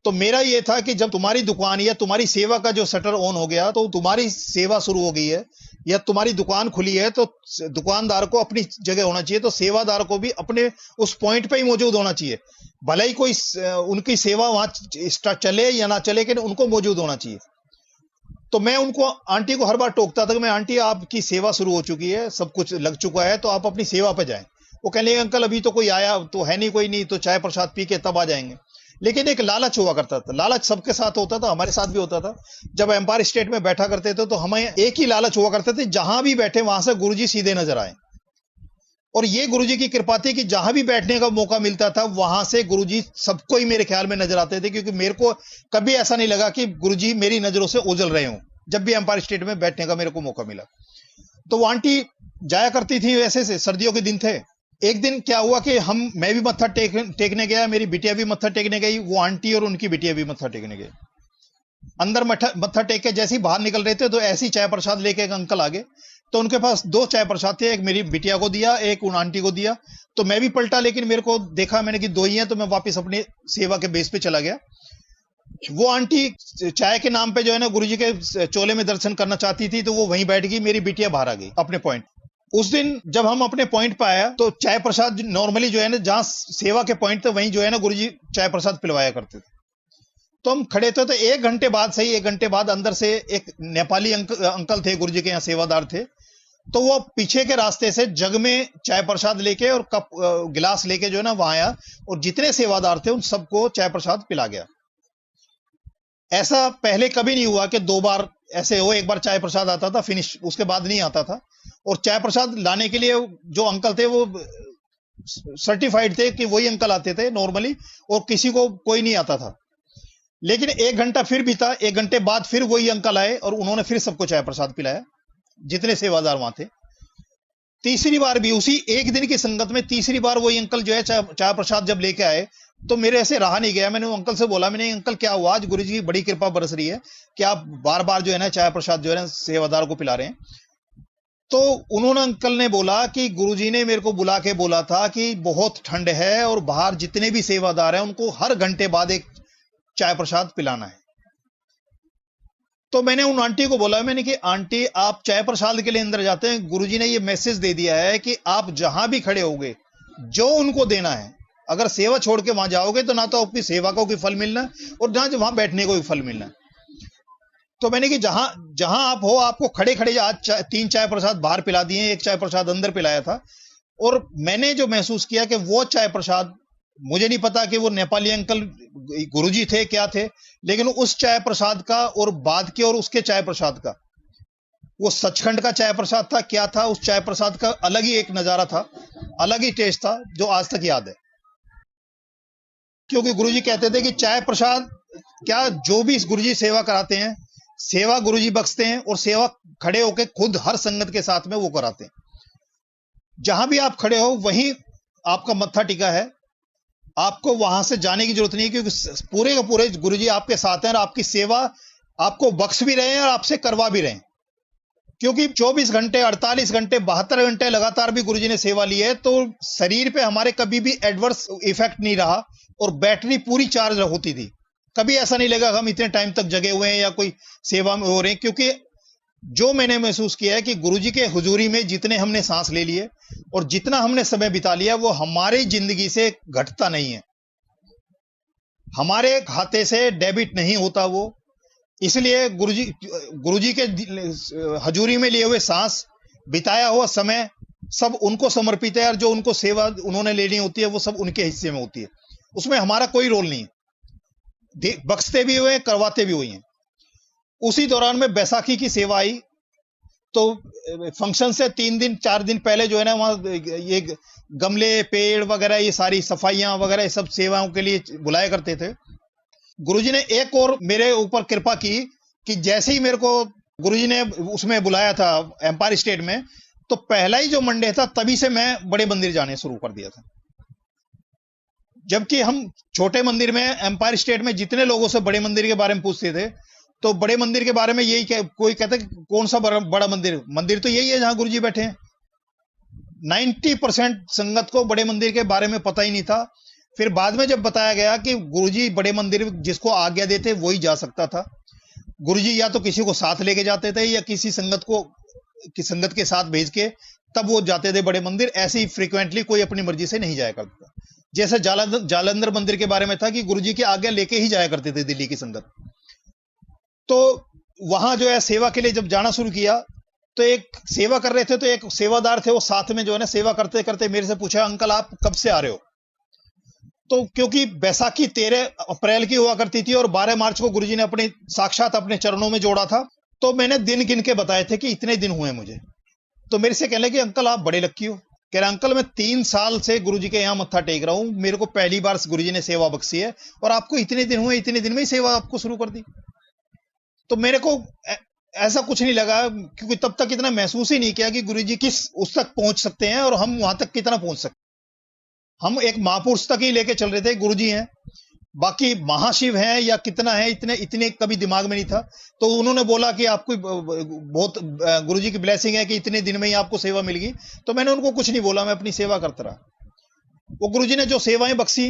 तो मेरा ये था कि जब तुम्हारी दुकान या तुम्हारी सेवा का जो शटर ऑन हो गया, तो तुम्हारी सेवा शुरू हो गई है या तुम्हारी दुकान खुली है, तो दुकानदार को अपनी जगह होना चाहिए, तो सेवादार को भी अपने उस पॉइंट पे ही मौजूद होना चाहिए। भले ही कोई उनकी सेवा वहां चले या ना चले, लेकिन उनको मौजूद होना चाहिए। तो मैं उनको आंटी को हर बार टोकता था कि मैं आंटी आपकी सेवा शुरू हो चुकी है, सब कुछ लग चुका है, तो आप अपनी सेवा पे जाएं। वो कह लेंगे अंकल अभी तो कोई आया तो है नहीं, कोई नहीं, तो चाय प्रसाद पी के तब आ जाएंगे। लेकिन एक लालच हुआ करता था, लालच सबके साथ होता था, हमारे साथ भी होता था। जब एम्पायर स्टेट में बैठा करते थे तो हमें एक ही लालच हुआ करते थे, जहां भी बैठे वहां से गुरुजी सीधे नजर आए। और ये गुरुजी की कृपा थी कि जहां भी बैठने का मौका मिलता था वहां से गुरुजी सबको ही मेरे ख्याल में नजर आते थे, क्योंकि मेरे को कभी ऐसा नहीं लगा कि गुरुजी मेरी नजरों से ओझल रहे हों जब भी एम्पायर स्टेट में बैठने का मेरे को मौका मिला। तो वो आंटी जाया करती थी वैसे से, सर्दियों के दिन थे। एक दिन क्या हुआ कि मैं भी मत्था टेकने गया, मेरी बिटिया भी मत्था टेकने गई, वो आंटी और उनकी बिटिया भी मत्था टेकने गए। अंदर मत्था टेक के जैसे ही बाहर निकल रहे थे तो ऐसी चाय प्रसाद लेके एक अंकल आ गए। तो उनके पास 2 चाय प्रसाद थे, एक मेरी बिटिया को दिया, एक उन आंटी को दिया। तो मैं भी पलटा, लेकिन मेरे को देखा मैंने कि 2 ही हैं, तो मैं वापस अपनी सेवा के बेस पे चला गया। वो आंटी चाय के नाम पे जो है ना गुरुजी के चोले में दर्शन करना चाहती थी, तो वो वहीं बैठ गई, मेरी बिटिया बाहर आ गई अपने पॉइंट। उस दिन जब हम अपने पॉइंट पे आया तो चाय प्रसाद नॉर्मली जो है ना, जहां सेवा के पॉइंट थे वहीं जो है ना गुरुजी चाय प्रसाद पिलवाया करते थे। तो हम खड़े थे, तो 1 घंटे बाद, सही 1 घंटे बाद अंदर से एक नेपाली अंकल थे, गुरुजी के यहाँ सेवादार थे। तो वो पीछे के रास्ते से जग में चाय प्रसाद लेके और कप गिलास लेके जो है ना वहां आया, और जितने सेवादार थे उन सबको चाय प्रसाद पिला गया। ऐसा पहले कभी नहीं हुआ कि 2 बार ऐसे हो, 1 बार चाय प्रसाद आता था फिनिश, उसके बाद नहीं आता था। और चाय प्रसाद लाने के लिए जो अंकल थे वो सर्टिफाइड थे कि वही अंकल आते थे नॉर्मली, और किसी को कोई नहीं आता था। लेकिन 1 घंटा फिर बीता, 1 घंटे बाद फिर वही अंकल आए और उन्होंने फिर सबको चाय प्रसाद पिलाया, जितने सेवादार वहां थे। तीसरी बार भी उसी एक दिन की संगत में तीसरी बार वही अंकल जो है चाय प्रसाद जब लेके आए, तो मेरे ऐसे रहा नहीं गया। मैंने वो अंकल से बोला, मैंने अंकल क्या हुआ, आज गुरुजी की बड़ी कृपा बरस रही है कि आप बार बार जो है ना चाय प्रसाद जो है ना सेवादार को पिला रहे हैं। तो उन्होंने अंकल ने बोला कि गुरुजी ने मेरे को बुला के बोला था कि बहुत ठंड है और बाहर जितने भी सेवादार हैं उनको हर घंटे बाद एक चाय प्रसाद पिलाना है। तो मैंने उन आंटी को बोला, मैंने कि आंटी आप चाय प्रसाद के लिए अंदर जाते हैं, गुरुजी ने ये मैसेज दे दिया है कि आप जहां भी खड़े होगे जो उनको देना है, अगर सेवा छोड़ के वहां जाओगे तो ना तो आपकी सेवा को कोई फल मिलना और ना वहां बैठने को भी फल मिलना। तो मैंने कि जहां जहां आप हो, आपको खड़े खड़े आज 3 चाय प्रसाद बाहर पिला दिए, 1 चाय प्रसाद अंदर पिलाया था। और मैंने जो महसूस किया कि वो चाय प्रसाद, मुझे नहीं पता कि वो नेपाली अंकल गुरुजी थे क्या थे, लेकिन उस चाय प्रसाद का और बाद के और उसके चाय प्रसाद का, वो सचखंड का चाय प्रसाद था क्या था, उस चाय प्रसाद का अलग ही एक नजारा था, अलग ही टेस्ट था, जो आज तक याद है। क्योंकि गुरुजी कहते थे कि चाय प्रसाद क्या, जो भी इस गुरुजी सेवा कराते हैं, सेवा गुरुजी बख्शते हैं और सेवा खड़े होकर खुद हर संगत के साथ में वो कराते हैं। जहां भी आप खड़े हो वहीं आपका मत्था टिका है, आपको वहां से जाने की जरूरत नहीं, क्योंकि पूरे के पूरे गुरुजी आपके साथ हैं और आपकी सेवा आपको बख्श भी रहे हैं और आपसे करवा भी रहे हैं। क्योंकि 24 घंटे, 48 घंटे, 72 घंटे लगातार भी गुरुजी ने सेवा ली है, तो शरीर पे हमारे कभी भी एडवर्स इफेक्ट नहीं रहा और बैटरी पूरी चार्ज होती थी। कभी ऐसा नहीं लगा हम इतने टाइम तक जगे हुए हैं या कोई सेवा में हो रहे हैं। क्योंकि जो मैंने महसूस किया है कि गुरुजी के हुजूरी में जितने हमने सांस ले लिए और जितना हमने समय बिता लिया, वो हमारी जिंदगी से घटता नहीं है, हमारे खाते से डेबिट नहीं होता वो। इसलिए गुरुजी के हजूरी में लिए हुए सांस, बिताया हुआ समय सब उनको समर्पित है, और जो उनको सेवा उन्होंने लेनी होती है वो सब उनके हिस्से में होती है, उसमें हमारा कोई रोल नहीं है। बख्शते भी हुए, करवाते भी हुए हैं। उसी दौरान में बैसाखी की सेवा आई, तो फंक्शन से 3 दिन 4 दिन पहले जो है ना वहां ये गमले, पेड़ वगैरह, ये सारी सफाइयां वगैरह सब सेवाओं के लिए बुलाया करते थे। गुरुजी ने एक और मेरे ऊपर कृपा की कि जैसे ही मेरे को गुरुजी ने उसमें बुलाया था एम्पायर स्टेट में, तो पहला ही जो मंडे था तभी से मैं बड़े मंदिर जाने शुरू कर दिया था। जबकि हम छोटे मंदिर में, एम्पायर स्टेट में जितने लोगों से बड़े मंदिर के बारे में पूछते थे, तो बड़े मंदिर के बारे में यही कोई कहता है कौन सा बड़ा मंदिर, मंदिर तो यही है जहां गुरुजी बैठे हैं। 90% संगत को बड़े मंदिर के बारे में पता ही नहीं था। फिर बाद में जब बताया गया कि गुरुजी बड़े मंदिर जिसको आज्ञा देते वही जा सकता था, गुरुजी या तो किसी को साथ लेके जाते थे या किसी संगत के साथ भेज के तब वो जाते थे बड़े मंदिर। ऐसे ही फ्रीक्वेंटली कोई अपनी मर्जी से नहीं जाया करता। जैसे जालंधर मंदिर के बारे में था कि गुरुजी की आज्ञा लेके ही जाया करते थे दिल्ली की संगत। तो वहां जो है सेवा के लिए जब जाना शुरू किया, तो एक सेवा कर रहे थे, तो एक सेवादार थे, वो साथ में जो है ना सेवा करते करते मेरे से पूछा, अंकल आप कब से आ रहे हो? तो क्योंकि बैसाखी 13 अप्रैल की हुआ करती थी और 12 मार्च को गुरुजी ने अपने साक्षात अपने चरणों में जोड़ा था, तो मैंने दिन गिन के बताए थे कि इतने दिन हुए मुझे। तो मेरे से कहने कि अंकल आप बड़े लक्की हो। कह रहे अंकल मैं 3 साल से गुरुजी के यहाँ मत्था टेक रहा हूं, मेरे को पहली बार गुरुजी ने सेवा बख्शी है और आपको इतने दिन हुए, इतने दिन में ही सेवा आपको शुरू कर दी। तो मेरे को ऐसा कुछ नहीं लगा, क्योंकि तब तक इतना महसूस ही नहीं किया कि गुरुजी किस उस तक पहुंच सकते हैं और हम वहां तक कितना पहुंच सकते हैं। हम एक महापुरुष तक ही लेके चल रहे थे, गुरुजी हैं, बाकी महाशिव हैं या कितना है इतने कभी दिमाग में नहीं था। तो उन्होंने बोला कि आपको बहुत गुरुजी की ब्लेसिंग है कि इतने दिन में ही आपको सेवा मिल गई। तो मैंने उनको कुछ नहीं बोला, मैं अपनी सेवा करता रहा। वो गुरुजी ने जो सेवाएं बख्शी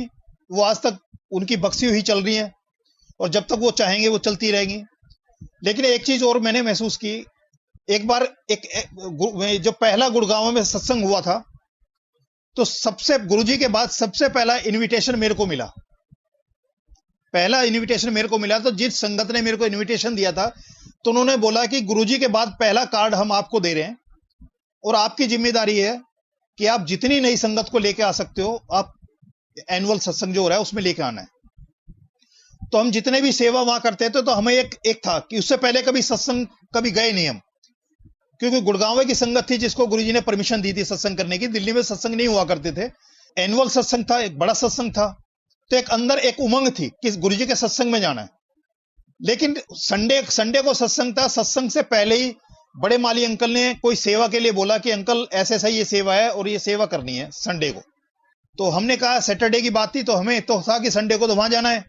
वो आज तक उनकी बख्शी हुई चल रही है और जब तक वो चाहेंगे वो चलती रहेंगी। लेकिन एक चीज और मैंने महसूस की, एक बार जो पहला गुड़गांव में सत्संग हुआ था, तो सबसे गुरुजी के बाद सबसे पहला इनविटेशन मेरे को मिला। पहला इनविटेशन मेरे को मिला, तो जिस संगत ने मेरे को इनविटेशन दिया था, तो उन्होंने बोला कि गुरुजी के बाद पहला कार्ड हम आपको दे रहे हैं और आपकी जिम्मेदारी है कि आप जितनी नई संगत को लेके आ सकते हो, आप एनुअल सत्संग जो हो रहा है उसमें लेके आना है। तो हम जितने भी सेवा वहां करते थे, तो हमें एक था कि उससे पहले कभी सत्संग कभी गए नहीं हम, क्योंकि गुड़गांव की संगत थी जिसको गुरुजी ने परमिशन दी थी सत्संग करने की। दिल्ली में सत्संग नहीं हुआ करते थे, एनुअल सत्संग था, एक बड़ा सत्संग था, तो एक अंदर एक उमंग थी कि गुरुजी के सत्संग में जाना है। लेकिन संडे को सत्संग था। सत्संग से पहले ही बड़े माली अंकल ने कोई सेवा के लिए बोला कि अंकल ऐसे ऐसा ये सेवा है और ये सेवा करनी है संडे को। तो हमने कहा सैटरडे की बात थी, तो हमें तो था कि संडे को तो वहां जाना है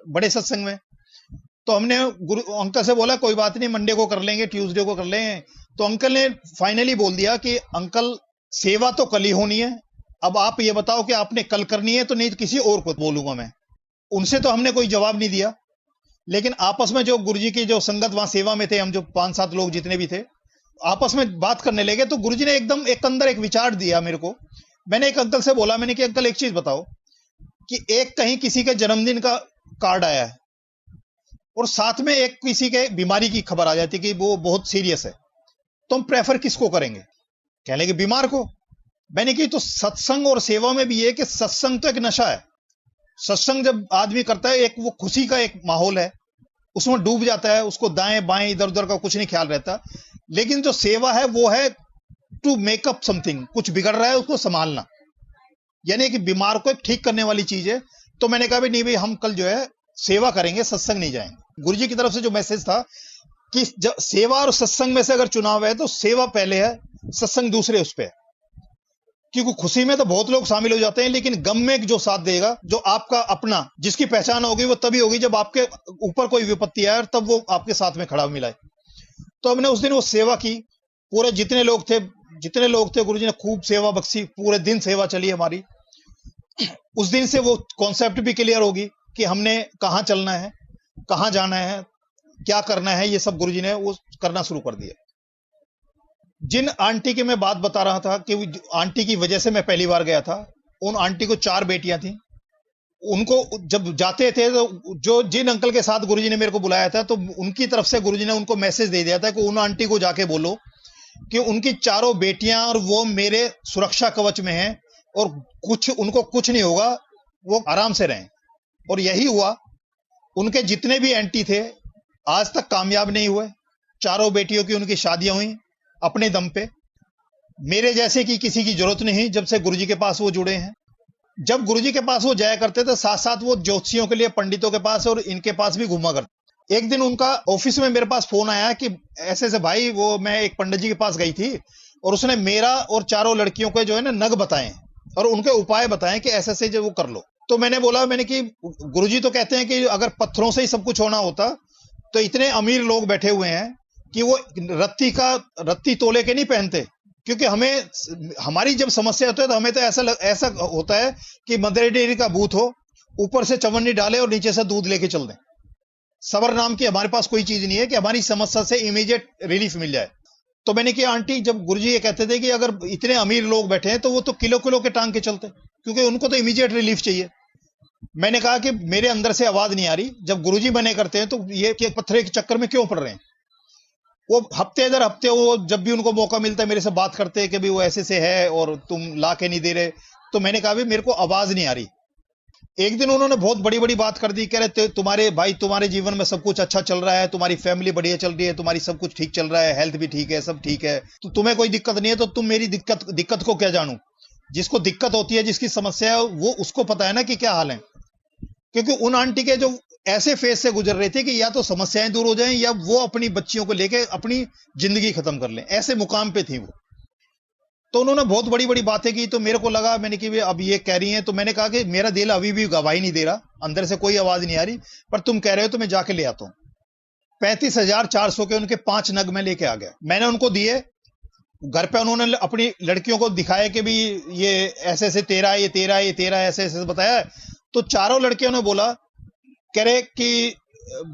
बड़े सत्संग में। तो हमने गुरु अंकल से बोला कोई बात नहीं, मंडे को कर लेंगे, ट्यूसडे को कर लेंगे। तो अंकल ने फाइनली बोल दिया कि अंकल सेवा तो कल ही होनी है, अब आप ये बताओ कि आपने कल करनी है तो नहीं तो किसी और को बोलूंगा मैं। उनसे तो हमने कोई जवाब नहीं दिया, लेकिन आपस में जो गुरुजी की जो संगत वहां सेवा में थे, हम जो 5-7 लोग जितने भी थे, आपस में बात करने लगे। तो गुरुजी ने एकदम एक अंदर एक विचार दिया मेरे को। मैंने एक अंकल से बोला, मैंने कि अंकल एक चीज बताओ कि एक कहीं किसी के जन्मदिन का कार्ड आया है और साथ में एक किसी के बीमारी की खबर आ जाती है कि वो बहुत सीरियस है, तो हम प्रेफर किसको करेंगे? कहने लगे बीमार को। मैंने कि तो सत्संग और सेवा में भी है कि सत्संग तो एक नशा है। सत्संग जब आदमी करता है, एक वो खुशी का एक माहौल है, उसमें डूब जाता है, उसको दाएं बाएं इधर उधर का कुछ नहीं ख्याल रहता। लेकिन जो सेवा है वो है टू मेकअप समथिंग, कुछ बिगड़ रहा है उसको संभालना, यानी कि बीमार को एक ठीक करने वाली चीज है। तो मैंने कहा भी नहीं भाई, हम कल जो है सेवा करेंगे, सत्संग नहीं जाएंगे। गुरुजी की तरफ से जो मैसेज था कि सेवा और सत्संग में से अगर चुनाव है तो सेवा पहले है, सत्संग दूसरे उस पे। क्योंकि खुशी में तो बहुत लोग शामिल हो जाते हैं, लेकिन गम में जो साथ देगा, जो आपका अपना, जिसकी पहचान होगी, वो तभी होगी जब आपके ऊपर कोई विपत्ति आए और तब वो आपके साथ में खड़ा मिलाए। तो हमने उस दिन वो सेवा की, पूरे जितने लोग थे गुरुजी ने खूब सेवा बख्शी, पूरे दिन सेवा चली हमारी। उस दिन से वो कॉन्सेप्ट भी क्लियर होगी कि हमने कहाँ चलना है, कहाँ जाना है, क्या करना है, ये सब गुरुजी ने वो करना शुरू कर दिया। जिन आंटी की मैं बात बता रहा था कि आंटी की वजह से मैं पहली बार गया था, उन आंटी को 4 बेटियां थी। उनको जब जाते थे तो जिन अंकल के साथ गुरुजी ने मेरे को बुलाया था, तो उनकी तरफ से गुरुजी ने उनको मैसेज दे दिया था कि उन आंटी को जाके बोलो कि उनकी 4 बेटियां और वो मेरे सुरक्षा कवच में हैं और उनको कुछ नहीं होगा, वो आराम से रहें। और यही हुआ। उनके जितने भी एंटी थे आज तक कामयाब नहीं हुए। 4 बेटियों की उनकी शादियां हुई अपने दम पे। मेरे जैसे की किसी की जरूरत नहीं, जब से गुरुजी के पास वो जुड़े हैं। जब गुरुजी के पास वो जाया करते थे, साथ साथ वो ज्योतिषियों के लिए पंडितों के पास और इनके पास भी घूमा करते। एक दिन उनका ऑफिस में मेरे पास फोन आया कि ऐसे ऐसे भाई, वो मैं एक पंडित जी के पास गई थी और उसने मेरा और 4 लड़कियों के जो है ना नग बताए और उनके उपाय बताए कि ऐसे ऐसे जो वो कर लो। तो मैंने बोला, मैंने कि गुरुजी तो कहते हैं कि अगर पत्थरों से ही सब कुछ होना होता तो इतने अमीर लोग बैठे हुए हैं कि वो रत्ती तोले के नहीं पहनते, क्योंकि हमारी जब समस्या होती है तो हमें तो ऐसा होता है कि मदर डेयरी का बूथ हो, ऊपर से चवन्नी डाले और नीचे से दूध लेके चल दें। सबर नाम की हमारे पास कोई चीज नहीं है कि हमारी समस्या से इमीडिएट रिलीफ मिल जाए। तो मैंने कहा, आंटी जब गुरुजी ये कहते थे कि अगर इतने अमीर लोग बैठे हैं तो वो तो किलो किलो के टांग के चलते, क्योंकि उनको तो इमीडिएट रिलीफ चाहिए। मैंने कहा कि मेरे अंदर से आवाज नहीं आ रही, जब गुरुजी मने करते हैं तो ये कि पत्थर के चक्कर में क्यों पड़ रहे हैं। वो हफ्ते दर हफ्ते वो जब भी उनको मौका मिलता है मेरे से बात करते हैं कि भाई वो ऐसे से है और तुम ला के नहीं दे रहे। तो मैंने कहा भाई मेरे को आवाज नहीं आ रही। एक दिन उन्होंने बहुत बड़ी बड़ी बात कर दी, कह रहे तुम्हारे भाई तुम्हारे जीवन में सब कुछ अच्छा चल रहा है, तुम्हारी फैमिली बढ़िया चल रही है, तुम्हारी सब कुछ ठीक चल रहा है, हेल्थ भी ठीक है, सब ठीक है, तो तुम्हें कोई दिक्कत नहीं है, तो तुम मेरी दिक्कत को क्या जानू। जिसको दिक्कत होती है, जिसकी समस्या है, वो उसको पता है ना कि क्या हाल है। क्योंकि उन आंटी के जो ऐसे फेज से गुजर रहे थे कि या तो समस्याएं दूर हो जाएं या वो अपनी बच्चियों को लेके अपनी जिंदगी खत्म कर लें, ऐसे मुकाम पे थी वो। तो उन्होंने बहुत बड़ी बड़ी बातें की, तो मेरे को लगा, मैंने कि अब ये कह रही हैं, तो मैंने कहा कि मेरा दिल अभी भी गवाही नहीं दे रहा, अंदर से कोई आवाज नहीं आ रही, पर तुम कह रहे हो तो मैं जाके ले आता हूं। 35,400 के उनके 5 नग में लेके आ गया। मैंने उनको दिए घर पे, उन्होंने अपनी लड़कियों को दिखाया कि भी ये ऐसे ऐसे तेरा है, ये तेरा है, ये तेरा है, ऐसे ऐसे बताया। तो चारों लड़कियों ने बोला, कह रहे कि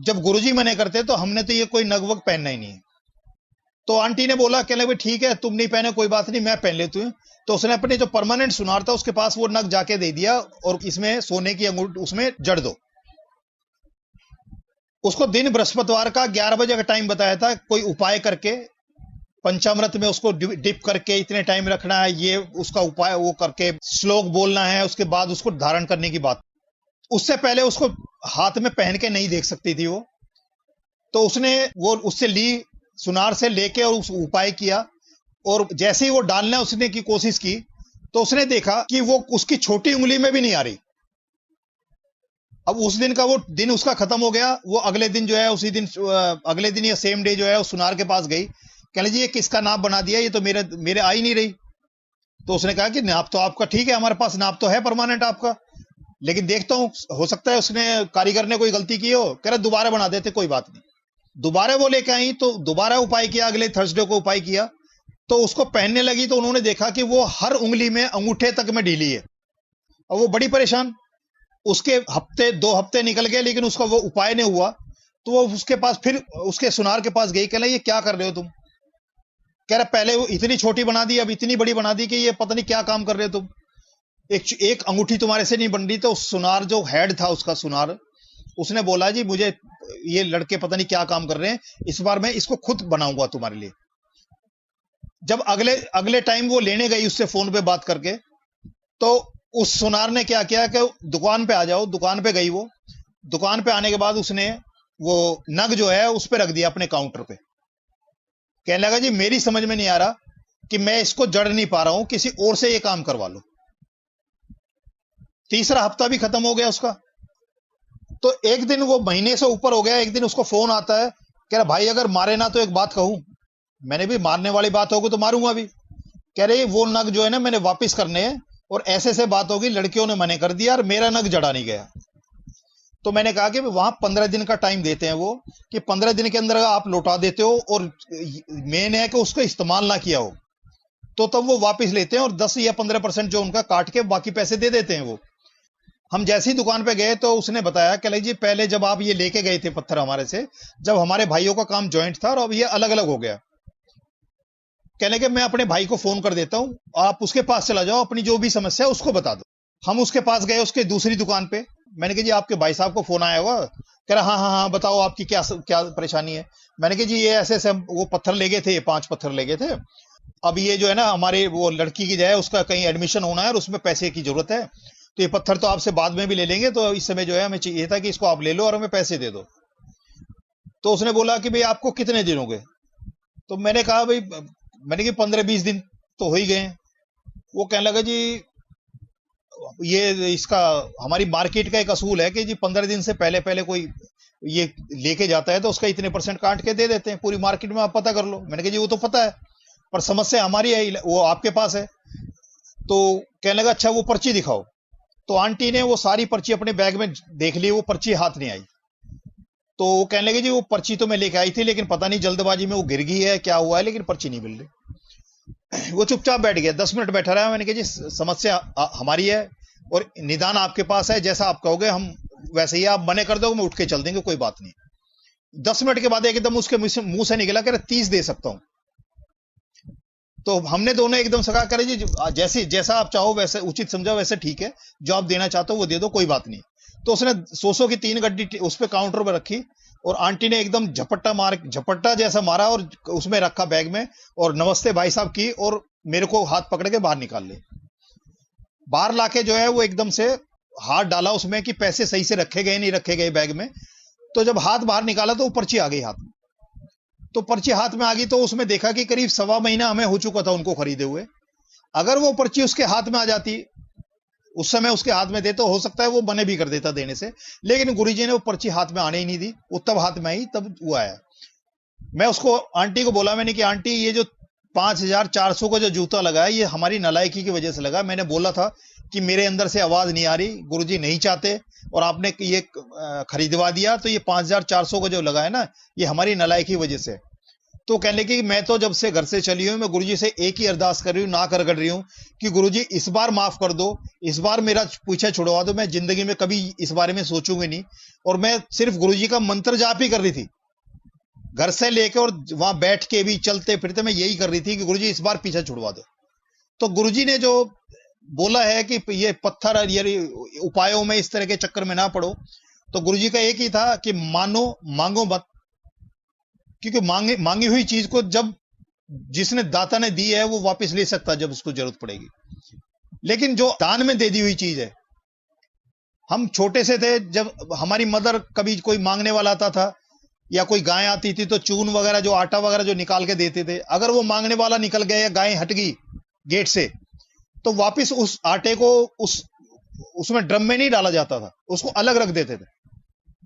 जब गुरुजी मने करते तो हमने तो ये कोई नग वग पहनना ही नहीं है। तो आंटी ने बोला, कहने भाई ठीक है, तुम नहीं पहने कोई बात नहीं, मैं पहन लेती हूँ। तो उसने अपने जो परमानेंट सुनार था उसके पास वो नग जाके दे दिया और इसमें सोने की अंगूठी उसमें जड़ दो। उसको दिन बृहस्पतिवार का 11 बजे का टाइम बताया था, कोई उपाय करके पंचामृत में उसको डिप करके इतने टाइम रखना है, ये उसका उपाय वो करके श्लोक बोलना है, उसके बाद उसको धारण करने की बात। उससे पहले उसको हाथ में पहन के नहीं देख सकती थी वो। तो उसने वो उससे ली, सुनार से लेके और उस उपाय किया, और जैसे ही वो डालना उसने की कोशिश की तो उसने देखा कि वो उसकी छोटी उंगली में भी नहीं आ रही। अब उस दिन का वो दिन उसका खत्म हो गया। वो अगले दिन जो है उसी दिन अगले दिन या सेम डे जो है उस सुनार के पास गई, कहने जी ये किसका नाप बना दिया, ये तो मेरे आ ही नहीं रही। तो उसने कहा कि नाप तो आपका ठीक है, हमारे पास नाप तो है परमानेंट आपका, लेकिन देखता हूं हो सकता है उसने कारीगर ने कोई गलती की हो। कह रहे दोबारा बना देते, कोई बात नहीं। दोबारा वो लेके आई तो दोबारा उपाय किया, अगले थर्सडे को उपाय किया, तो उसको पहनने लगी तो उन्होंने देखा कि वो हर उंगली में अंगूठे तक में ढीली है। और वो बड़ी परेशान। उसके 2 हफ्ते निकल गए, लेकिन उसका वो उपाय नहीं हुआ। तो वो उसके पास फिर उसके सुनार के पास गई, कहला ये क्या कर रहे हो तुम। कह रहा पहले वो इतनी छोटी बना दी, अब इतनी बड़ी बना दी कि ये पता नहीं क्या काम कर रहे हो तुम। एक अंगूठी तुम्हारे से नहीं बन रही। तो सुनार जो हेड था उसका सुनार, उसने बोला जी मुझे ये लड़के पता नहीं क्या काम कर रहे हैं, इस बार मैं इसको खुद बनाऊंगा तुम्हारे लिए। जब अगले टाइम वो लेने गई उससे फोन पे बात करके, तो उस सुनार ने क्या किया कि दुकान पे आ जाओ। दुकान पे गई वो। दुकान पे आने के बाद उसने वो नग जो है उस पे रख दिया अपने काउंटर पे। कहने लगा जी मेरी समझ में नहीं आ रहा कि मैं इसको जड़ नहीं पा रहा हूं, किसी और से ये काम करवा लो। तीसरा हफ्ता भी खत्म हो गया उसका। तो एक दिन वो महीने से ऊपर हो गया, एक दिन उसको फोन आता है, कह रहा भाई अगर मारे ना तो एक बात कहूं। मैंने भी मारने वाली बात होगी तो मारूंगा भी। कह रहे वो नग जो है ना मैंने वापस करने हैं, और ऐसे से बात होगी, लड़कियों ने मने कर दिया और मेरा नग जड़ा नहीं गया। तो मैंने कहा कि वहां 15 दिन का टाइम देते हैं वो, कि 15 दिन के अंदर आप लौटा देते हो और मेन है कि उसको इस्तेमाल ना किया हो, तो तब वो वापस लेते हैं और 10 या 15% जो उनका काट के बाकी पैसे दे देते हैं वो। हम जैसी दुकान पे गए तो उसने बताया कि जी पहले जब आप ये लेके गए थे पत्थर हमारे से, जब हमारे भाइयों का काम ज्वाइंट था और अब ये अलग अलग हो गया। कहने के मैं अपने भाई को फोन कर देता हूं, आप उसके पास चला जाओ, अपनी जो भी समस्या है उसको बता दो। हम उसके पास गए, उसके दूसरी दुकान पे। मैंने कहा जी आपके भाई साहब को फोन आया होगा। कह रहा हाँ हाँ हाँ बताओ आपकी क्या क्या परेशानी है। मैंने कहा जी ये ऐसे ऐसे वो पत्थर ले गए थे, 5 पत्थर ले गए थे। अब ये जो है ना हमारे वो लड़की की जो है उसका कहीं एडमिशन होना है और उसमें पैसे की जरूरत है, तो ये पत्थर तो आपसे बाद में भी ले लेंगे, तो इस समय जो है हमें चाहिए था कि इसको आप ले लो और हमें पैसे दे दो। तो उसने बोला कि भाई आपको कितने दिन हो गए। तो मैंने कहा भाई, मैंने कि 15-20 दिन तो हो ही गए। वो कहने लगा जी ये इसका हमारी मार्केट का एक असूल है कि जी 15 दिन से पहले पहले कोई ये लेके जाता है तो उसका इतने % काट के दे देते हैं, पूरी मार्केट में आप पता कर लो। मैंने कहा जी वो तो पता है, पर समस्या हमारी है, वो आपके पास है। तो कहने लगा अच्छा वो पर्ची दिखाओ। तो आंटी ने वो सारी पर्ची अपने बैग में देख ली, वो पर्ची हाथ नहीं आई। तो वो कहने लगे जी वो पर्ची तो मैं लेके आई थी, लेकिन पता नहीं जल्दबाजी में वो गिर गई है, क्या हुआ है, लेकिन पर्ची नहीं मिल रही। वो चुपचाप बैठ गया, 10 मिनट बैठा रहा। मैंने कहा जी समस्या हमारी है और निदान आपके पास है, जैसा आप कहोगे हम वैसे ही, आप मने कर दो मैं उठ के चल देंगे, कोई बात नहीं। 10 मिनट के बाद एकदम उसके मुंह से निकला कि 30 दे सकता हूं। तो हमने दोनों एकदम से कहा करे जी जैसे जैसा आप चाहो वैसे उचित समझा वैसे ठीक है, जो आप देना चाहते हो वो दे दो, कोई बात नहीं। तो उसने 100 की 3 गड्डी उस पे काउंटर पे रखी और आंटी ने एकदम झपट्टा जैसा मारा और उसमें रखा बैग में, और नमस्ते भाई साहब की, और मेरे को हाथ पकड़ के बाहर निकाल ले। बाहर लाके जो है वो एकदम से हाथ डाला उसमें कि पैसे सही से रखे गए नहीं रखे गए बैग में। तो जब हाथ बाहर निकाला तो वो पर्ची आ गई हाथ में। तो पर्ची हाथ में आ गई तो उसमें देखा कि करीब 1.25 महीना हमें हो चुका था उनको खरीदे हुए। अगर वो पर्ची उसके हाथ में आ जाती उस समय, उसके हाथ में दे, तो हो सकता है वो मने भी कर देता देने से, लेकिन गुरुजी ने वो पर्ची हाथ में आने ही नहीं दी। वो तब हाथ में आई तब वो आया। मैं उसको आंटी को बोला, मैंने कि आंटी ये जो 5,400 का जो जूता लगा है ये हमारी नालायकी की वजह से लगा। मैंने बोला था कि मेरे अंदर से आवाज नहीं आ रही, गुरुजी नहीं चाहते, और आपने ये खरीदवा दिया, तो ये 5,400 का जो लगा है ना ये हमारी नालायकी की वजह से। तो कहने लगी कि मैं तो जब से घर से चली हूं मैं गुरुजी से एक ही अरदास कर रही हूं, ना कर रही हूं कि गुरुजी इस बार माफ कर दो, इस बार मेरा पीछे छुड़वा दो, मैं जिंदगी में कभी इस बारे में सोचूंगी नहीं। और मैं सिर्फ गुरुजी का मंत्र जाप ही कर रही थी, घर से लेके और वहां बैठ के भी चलते फिरते मैं यही कर रही थी कि गुरुजी इस बार पीछे छुड़वा दो। तो गुरुजी ने जो बोला है कि ये पत्थर ये उपायों में इस तरह के चक्कर में ना पड़ो, तो गुरुजी का एक ही था कि मानो मांगो मत, क्योंकि मांगी हुई चीज को जब जिसने दाता ने दी है वो वापस ले सकता जब उसको जरूरत पड़ेगी, लेकिन जो दान में दे दी हुई चीज है। हम छोटे से थे जब हमारी मदर कभी कोई मांगने वाला आता था या कोई गाय आती थी तो चून वगैरह जो आटा वगैरह जो निकाल के देते थे, अगर वो मांगने वाला निकल गया या गाय हट गई गेट से, तो वापस उस आटे को उसमें ड्रम में नहीं डाला जाता था, उसको अलग रख देते थे।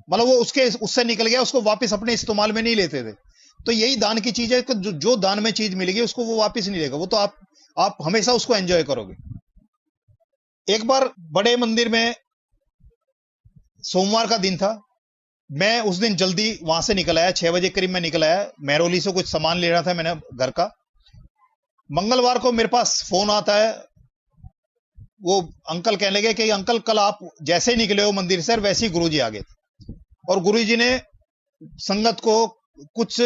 मतलब वो उससे निकल गया, उसको वापस अपने इस्तेमाल में नहीं लेते थे। तो यही दान की चीज है कि जो दान में चीज मिलेगी उसको वो वापस नहीं लेगा, वो तो आप हमेशा उसको एंजॉय करोगे। एक बार बड़े मंदिर में सोमवार का दिन था, मैं उस दिन जल्दी वहां से निकल आया, 6 बजे करीब मैं निकल आया। महरौली से कुछ सामान लेना था मैंने घर का। मंगलवार को मेरे पास फोन आता है, वो अंकल कहने लगे कि अंकल कल आप जैसे ही निकले हो मंदिर से वैसे ही गुरुजी आ गए, और गुरुजी ने संगत को कुछ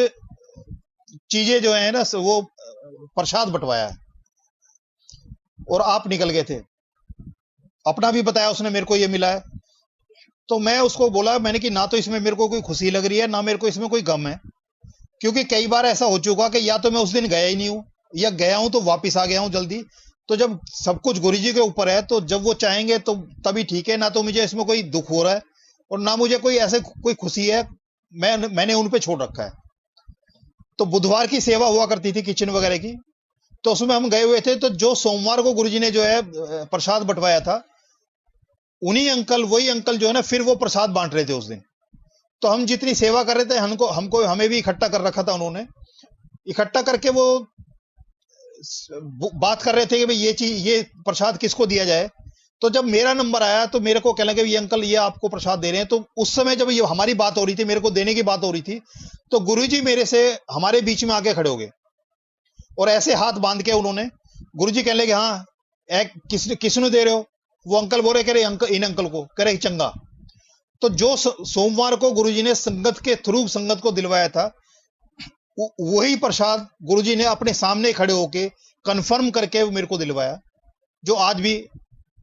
चीजें जो है ना वो प्रसाद बंटवाया है, और आप निकल गए थे। अपना भी बताया उसने मेरे को ये मिला है। तो मैं उसको बोला, मैंने कि ना तो इसमें मेरे को कोई खुशी लग रही है ना मेरे को इसमें कोई गम है, क्योंकि कई बार ऐसा हो चुका कि या तो मैं उस दिन गया ही नहीं हूं या गया हूं तो वापिस आ गया हूं जल्दी। तो जब सब कुछ गुरुजी के ऊपर है तो जब वो चाहेंगे तो तभी ठीक है, ना तो मुझे इसमें कोई दुख हो रहा है और ना मुझे कोई ऐसे कोई खुशी है, मैंने उन पे छोड़ रखा है। तो बुधवार की सेवा हुआ करती थी किचन वगैरह की, तो उसमें हम गए हुए थे। तो जो सोमवार को गुरुजी ने जो है प्रसाद बंटवाया था, वही अंकल जो है ना फिर वो प्रसाद बांट रहे थे उस दिन। तो हम जितनी सेवा कर रहे थे हमें भी इकट्ठा कर रखा था उन्होंने। इकट्ठा करके वो बात कर रहे थे कि भाई ये प्रसाद किसको दिया जाए। तो जब मेरा नंबर आया तो मेरे को कहने लगे ये अंकल ये आपको प्रसाद दे रहे हैं। तो उस समय जब ये हमारी बात हो रही थी, मेरे को देने की बात हो रही थी, तो गुरुजी मेरे से हमारे बीच में आके खड़े हो गए और ऐसे हाथ बांध के उन्होंने, गुरुजी कहने लगे हाँ किसने दे रहे हो? वो अंकल बोल रहे, कह रहे इन अंकल को, कह रहे चंगा। तो जो सोमवार को गुरुजी ने संगत के थ्रू संगत को दिलवाया था, वही प्रसाद गुरुजी ने अपने सामने खड़े होके कंफर्म करके मेरे को दिलवाया, जो आज भी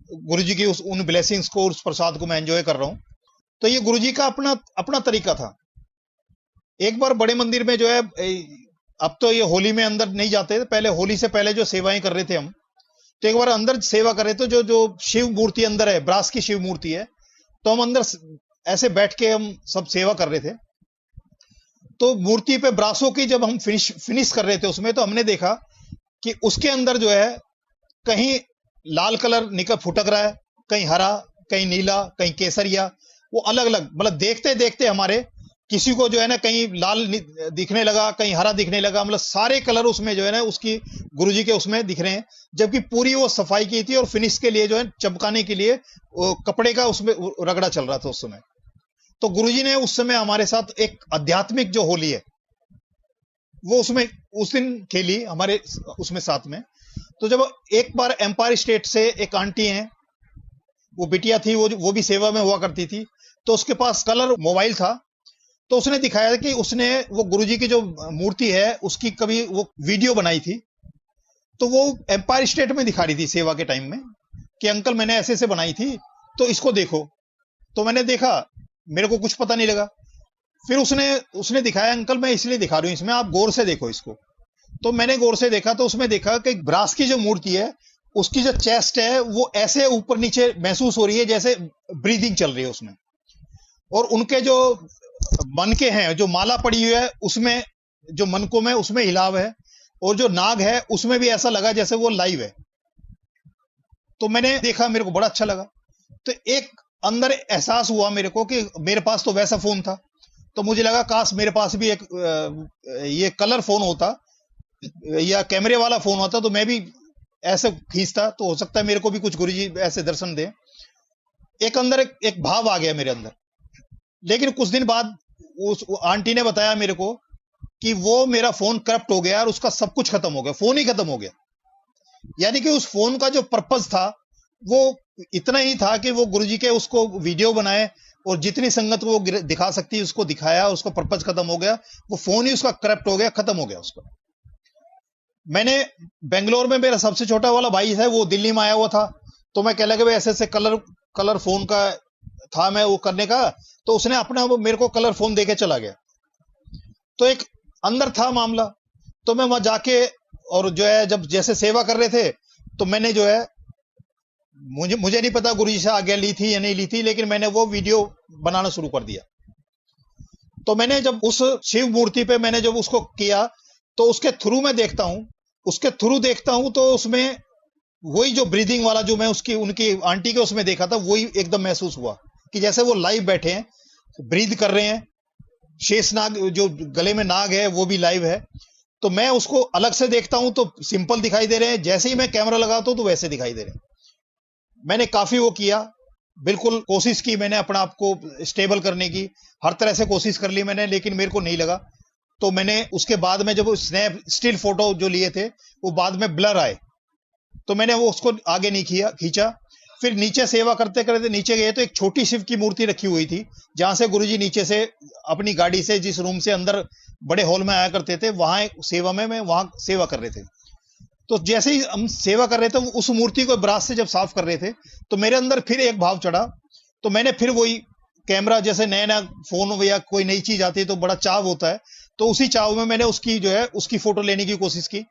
गुरुजी की उन ब्लेसिंग्स को, उस प्रसाद को मैं एंजॉय कर रहा हूं। तो ये गुरुजी का अपना तरीका था। एक बार बड़े मंदिर में जो है, अब तो ये होली में अंदर नहीं जाते, पहले होली से पहले जो सेवाएं कर रहे थे हम, तो एक बार अंदर सेवा कर रहे थे। जो शिव मूर्ति अंदर है, ब्रास की शिव मूर्ति है, तो हम अंदर ऐसे बैठ के हम सब सेवा कर रहे थे। तो मूर्ति पे ब्रासों की जब हम फिनिश कर रहे थे उसमें, तो हमने देखा कि उसके अंदर जो है कहीं लाल कलर निकल फुटक रहा है, कहीं हरा, कहीं नीला, कहीं केसरिया, वो अलग अलग, मतलब देखते देखते हमारे किसी को जो है ना कहीं लाल दिखने लगा, कहीं हरा दिखने लगा, मतलब सारे कलर उसमें जो है ना उसकी गुरुजी के उसमें दिख रहे हैं, जबकि पूरी वो सफाई की थी और फिनिश के लिए जो है चमकाने के लिए वो कपड़े का उसमें रगड़ा चल रहा था उस समय। तो गुरुजी ने उस समय हमारे साथ एक आध्यात्मिक जो होली है वो उसमें उस दिन खेली हमारे उसमें साथ में। तो जब एक बार एम्पायर स्टेट से एक आंटी हैं, वो बिटिया थी, वो भी सेवा में हुआ करती थी, तो उसके पास कलर मोबाइल था, तो उसने दिखाया कि उसने वो गुरुजी की जो मूर्ति है उसकी कभी वो वीडियो बनाई थी, तो वो एम्पायर स्टेट में दिखा रही थी सेवा के टाइम में कि अंकल मैंने ऐसे ऐसे बनाई थी, तो इसको देखो। तो मैंने देखा, मेरे को कुछ पता नहीं लगा। फिर उसने दिखाया, अंकल मैं इसलिए दिखा रही हूं इसमें, आप गौर से देखो इसको। तो मैंने गौर से देखा, तो उसमें देखा कि ब्रास की जो मूर्ति है उसकी जो चेस्ट है वो ऐसे ऊपर नीचे महसूस हो रही है जैसे ब्रीदिंग चल रही है उसमें, और उनके जो मनके हैं, जो माला पड़ी हुई है उसमें, जो मनकों में उसमें हिलाव है, और जो नाग है उसमें भी ऐसा लगा जैसे वो लाइव है। तो मैंने देखा, मेरे को बड़ा अच्छा लगा। तो एक अंदर एहसास हुआ मेरे को कि मेरे पास तो वैसा फोन था, तो मुझे लगा काश मेरे पास भी एक ये कलर फोन होता या कैमरे वाला फोन होता, तो मैं भी ऐसे खींचता, तो हो सकता है मेरे को भी कुछ गुरुजी ऐसे दर्शन दे। एक अंदर एक भाव आ गया मेरे अंदर। लेकिन कुछ दिन बाद उस आंटी ने बताया मेरे को कि वो मेरा फोन करप्ट हो गया और उसका सब कुछ खत्म हो गया, फोन ही खत्म हो गया। यानी कि उस फोन का जो पर्पस था वो इतना ही था कि वो गुरुजी के उसको वीडियो बनाए और जितनी संगत को वो दिखा सकती है उसको दिखाया, उसका पर्पस खत्म हो गया, वो फोन ही उसका करप्ट हो गया, खत्म हो गया उसका। मैंने बेंगलोर में, मेरा सबसे छोटा वाला भाई है वो दिल्ली में आया हुआ था, तो मैं कह लगा ऐसे ऐसे कलर फोन का था मैं वो करने का, तो उसने अपना वो मेरे को कलर फोन देके चला गया। तो एक अंदर था मामला। तो मैं वहां जाके और जो है जब जैसे सेवा कर रहे थे, तो मैंने जो है मुझे नहीं पता गुरुजी से आज्ञा ली थी या नहीं ली थी, लेकिन मैंने वो वीडियो बनाना शुरू कर दिया। तो मैंने जब उस शिव मूर्ति पे मैंने जब उसको किया, तो उसके थ्रू मैं देखता हूं तो उसमें वही जो ब्रीदिंग वाला जो मैं उनकी आंटी के उसमें देखा था, वही एकदम महसूस हुआ कि जैसे वो लाइव बैठे हैं, ब्रीद कर रहे हैं। शेष नाग जो गले में नाग है वो भी लाइव है। तो मैं उसको अलग से देखता हूं तो सिंपल दिखाई दे रहे हैं, जैसे ही मैं कैमरा लगाता हूं तो वैसे दिखाई दे रहे हैं। मैंने काफी वो किया, बिल्कुल कोशिश की मैंने अपना आप को स्टेबल करने की, हर तरह से कोशिश कर ली मैंने, लेकिन मेरे को नहीं लगा। तो मैंने उसके बाद में जब स्नैप स्टिल फोटो जो लिए थे वो बाद में ब्लर आए, तो मैंने वो उसको आगे नहीं खींचा। फिर नीचे सेवा करते करते नीचे गए तो एक छोटी शिव की मूर्ति रखी हुई थी, जहां से गुरुजी नीचे से अपनी गाड़ी से जिस रूम से अंदर बड़े हॉल में आया करते थे, वहां सेवा में मैं वहां सेवा कर रहे थे। तो जैसे ही हम सेवा कर रहे थे, उस मूर्ति को ब्रास से जब साफ कर रहे थे, तो मेरे अंदर फिर एक भाव चढ़ा। तो मैंने फिर वही कैमरा, जैसे नया नया फोन या कोई नई चीज आती है तो बड़ा चाव होता है, तो उसी चाव में मैंने उसकी जो है उसकी फोटो लेने की कोशिश की।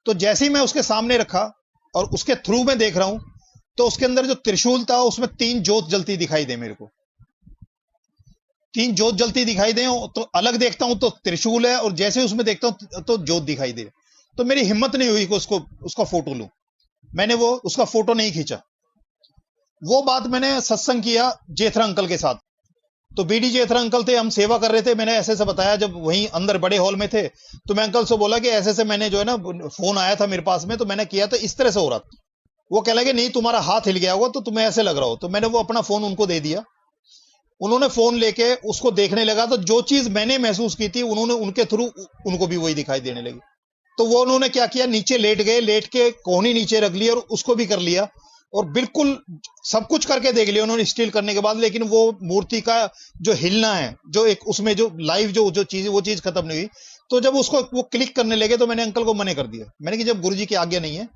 तो जैसे ही मैं उसके सामने रखा और उसके थ्रू में देख रहा हूं, तो उसके अंदर जो त्रिशूल था उसमें 3 जोत जलती दिखाई दे मेरे को। 3 जोत जलती दिखाई दे, तो अलग देखता हूं तो त्रिशूल है, और जैसे उसमें देखता हूं तो जोत दिखाई दे। तो मेरी हिम्मत नहीं हुई कि उसका फोटो लूं। मैंने वो उसका फोटो नहीं खींचा। वो बात मैंने सत्संग किया जेथरा अंकल के साथ। तो बीडी जेथरा अंकल थे, हम सेवा कर रहे थे, मैंने ऐसे ऐसे बताया जब वहीं अंदर बड़े हॉल में थे। तो मैं अंकल से बोला कि ऐसे ऐसे मैंने जो है ना फोन आया था मेरे पास में, तो मैंने किया तो इस तरह से हो रहा था। वो कह लगे नहीं तुम्हारा हाथ हिल गया होगा तो तुम्हें ऐसे लग रहा हो। तो मैंने वो अपना फोन उनको दे दिया। उन्होंने फोन लेके उसको देखने लगा, तो जो चीज मैंने महसूस की थी उन्होंने उनके थ्रू उनको भी वही दिखाई देने लगी। तो वो उन्होंने क्या किया, नीचे लेट गए, लेट के कोहनी नीचे रख ली और उसको भी कर लिया, और बिल्कुल सब कुछ करके देख लिया उन्होंने स्टील करने के बाद, लेकिन वो मूर्ति का जो हिलना है, जो एक उसमें जो लाइव जो चीज वो चीज खत्म नहीं हुई। तो जब उसको वो क्लिक करने लगे तो मैंने अंकल को मना कर दिया। मैंने कि जब गुरुजी की आज्ञा नहीं है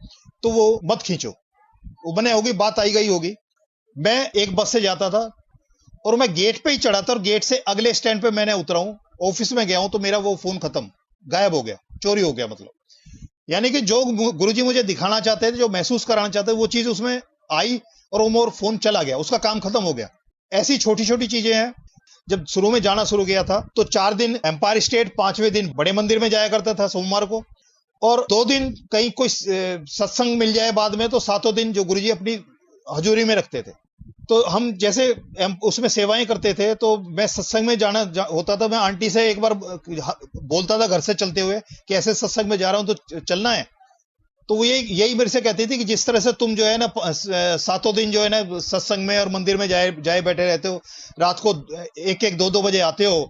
तो वो मत खींचो, वो बने होगी, बात आई गई होगी। मैं एक बस से जाता था और मैं गेट पे ही चढ़ा था, और गेट से अगले स्टैंड पे मैंने उतरा हूं, ऑफिस में गया हूं, तो मेरा वो फोन खत्म, गायब हो गया, चोरी हो गया। मतलब यानी कि जो गुरुजी मुझे दिखाना चाहते थे, जो महसूस कराना चाहते थे, वो चीज उसमें आई और वो मोर फोन चला गया, उसका काम खत्म हो गया। ऐसी छोटी छोटी चीजें हैं। जब शुरू में जाना शुरू किया था तो 4 दिन एम्पायर स्टेट, 5वें दिन बड़े मंदिर में जाया करता था सोमवार को, और 2 दिन कहीं कोई सत्संग मिल जाए बाद में, तो 7वें दिन जो गुरुजी अपनी हजूरी में रखते थे। तो हम जैसे उसमें सेवाएं करते थे, तो मैं सत्संग में होता था। मैं आंटी से एक बार बोलता था घर से चलते हुए कि ऐसे सत्संग में जा रहा हूं तो चलना है। तो वो यही मेरे से कहती थी कि जिस तरह से तुम जो है ना सातों दिन जो है ना सत्संग में और मंदिर में जाए बैठे रहते हो, रात को 1-1, 2-2 बजे आते हो,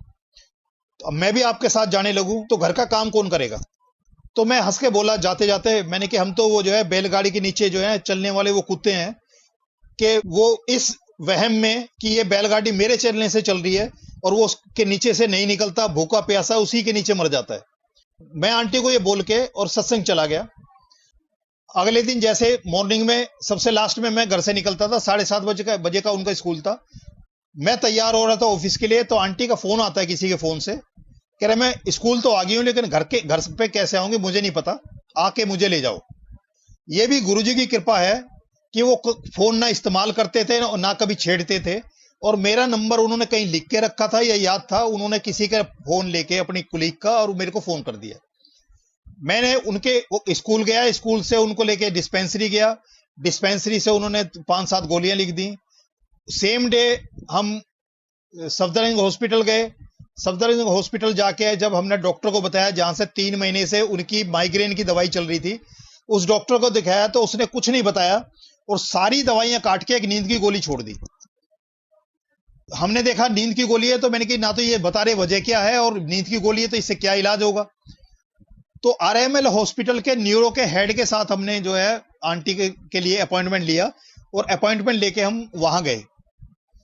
तो मैं भी आपके साथ जाने लगूं तो घर का काम कौन करेगा? तो मैं हंस के बोला जाते जाते, मैंने कि हम तो वो जो है बैलगाड़ी के नीचे जो है चलने वाले वो कुत्ते हैं, कि वो इस वहम में कि ये बैलगाड़ी मेरे चलने से चल रही है और वो उसके नीचे से नहीं निकलता, भूखा प्यासा उसी के नीचे मर जाता है। मैं आंटी को ये बोल के और सत्संग चला गया। अगले दिन जैसे मॉर्निंग में सबसे लास्ट में मैं घर से निकलता था, 7:30 बजे का उनका स्कूल था। मैं तैयार हो रहा था ऑफिस के लिए, तो आंटी का फोन आता है किसी के फोन से, कह रहे मैं स्कूल तो आ गई हूं लेकिन घर पे कैसे आऊंगी मुझे नहीं पता, आके मुझे ले जाओ। ये भी गुरुजी की कृपा है कि वो फोन ना इस्तेमाल करते थे ना कभी छेड़ते थे, और मेरा नंबर उन्होंने कहीं लिख के रखा था या याद था, उन्होंने किसी का फोन लेके अपनी कुलीग का और मेरे को फोन कर दिया। मैंने उनके स्कूल गया, स्कूल से उनको लेके डिस्पेंसरी गया, डिस्पेंसरी से उन्होंने 5-7 गोलियां लिख दी। सेम डे हम सफदरजंग हॉस्पिटल गए। सफदरजंग हॉस्पिटल जाके जब हमने डॉक्टर को बताया, जहां से 3 महीने से उनकी माइग्रेन की दवाई चल रही थी, उस डॉक्टर को दिखाया तो उसने कुछ नहीं बताया और सारी दवाइयां काट के एक नींद की गोली छोड़ दी। हमने देखा नींद की गोली है, तो मैंने कहा ना तो ये बता रहे वजह क्या है, और नींद की गोली है तो इससे क्या इलाज होगा। तो आरएमएल हॉस्पिटल के न्यूरो के हेड के साथ हमने जो है आंटी के लिए अपॉइंटमेंट लिया, और अपॉइंटमेंट लेके हम वहां गए।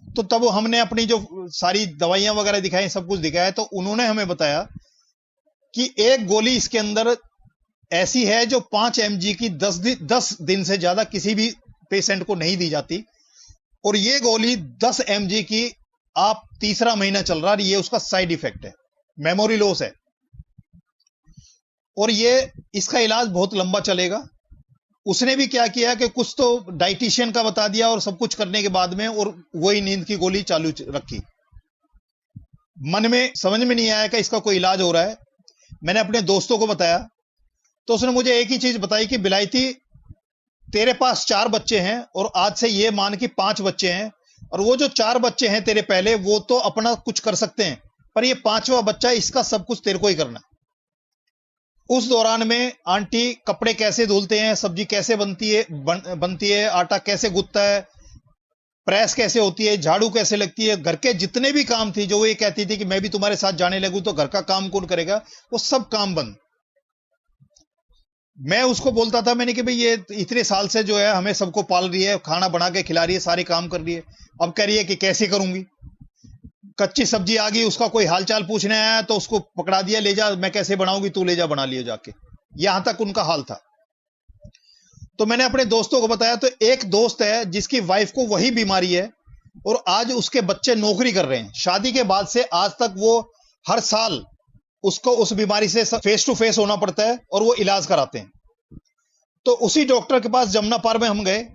तो तब हमने अपनी जो सारी दवाइयां वगैरह दिखाई, सब कुछ दिखाया, तो उन्होंने हमें बताया कि एक गोली इसके अंदर ऐसी है जो 5 mg की 10 दिन से ज्यादा किसी भी पेशेंट को नहीं दी जाती, और ये गोली 10 mg की आप तीसरा महीना चल रहा है, ये उसका साइड इफेक्ट है, मेमोरी लॉस है, और ये इसका इलाज बहुत लंबा चलेगा। उसने भी क्या किया कि कुछ तो डाइटिशियन का बता दिया और सब कुछ करने के बाद में, और वही नींद की गोली चालू रखी। मन में समझ में नहीं आया कि इसका कोई इलाज हो रहा है। मैंने अपने दोस्तों को बताया, तो उसने मुझे एक ही चीज बताई कि बिलायती, तेरे पास 4 बच्चे हैं और आज से ये मान कि 5 बच्चे हैं, और वो जो 4 बच्चे हैं तेरे पहले, वो तो अपना कुछ कर सकते हैं, पर ये 5वां बच्चा, इसका सब कुछ तेरे को ही करना। उस दौरान में आंटी कपड़े कैसे धुलते हैं, सब्जी कैसे बनती है, आटा कैसे गूंथता है, प्रेस कैसे होती है, झाड़ू कैसे लगती है, घर के जितने भी काम थी, जो वो ये कहती थी कि मैं भी तुम्हारे साथ जाने लगूं तो घर का काम कौन करेगा, वो सब काम बंद। मैं उसको बोलता था, मैंने कि भाई ये इतने साल से जो है हमें सबको पाल रही है, खाना बना के खिला रही है, सारे काम कर रही है, अब कह रही है कि कैसे करूंगी। कच्ची सब्जी आ गई, उसका कोई हालचाल पूछने आया तो उसको पकड़ा दिया, ले जा, मैं कैसे बनाऊंगी, तू ले जा बना लियो जाके। यहां तक उनका हाल था। तो मैंने अपने दोस्तों को बताया, तो एक दोस्त है जिसकी वाइफ को वही बीमारी है, और आज उसके बच्चे नौकरी कर रहे हैं। शादी के बाद से आज तक वो हर साल उसको उस बीमारी से फेस टू फेस होना पड़ता है, और वो इलाज कराते हैं। तो उसी डॉक्टर के पास जमुना पार में हम गए।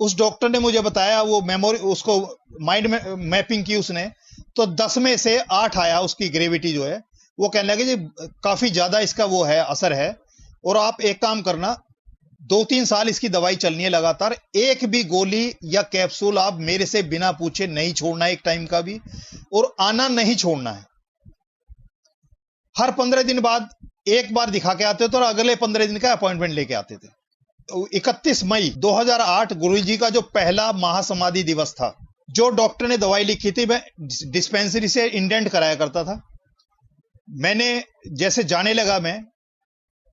उस डॉक्टर ने मुझे बताया, वो मेमोरी उसको माइंड में मैपिंग की उसने, तो 10 में से 8 आया उसकी ग्रेविटी जो है। वो कहने लगे जी काफी ज्यादा इसका वो है, असर है, और आप एक काम करना, 2-3 साल इसकी दवाई चलनी है लगातार, एक भी गोली या कैप्सूल आप मेरे से बिना पूछे नहीं छोड़ना है, एक टाइम का भी, और आना नहीं छोड़ना है। हर 15 दिन बाद एक बार दिखा के आते थे, और अगले 15 दिन का अपॉइंटमेंट लेके आते थे। 31 मई 2008 गुरुजी का जो पहला महासमाधि दिवस था, जो डॉक्टर ने दवाई लिखी थी, मैं डिस्पेंसरी से इंडेंट कराया करता था। मैंने जैसे जाने लगा मैं,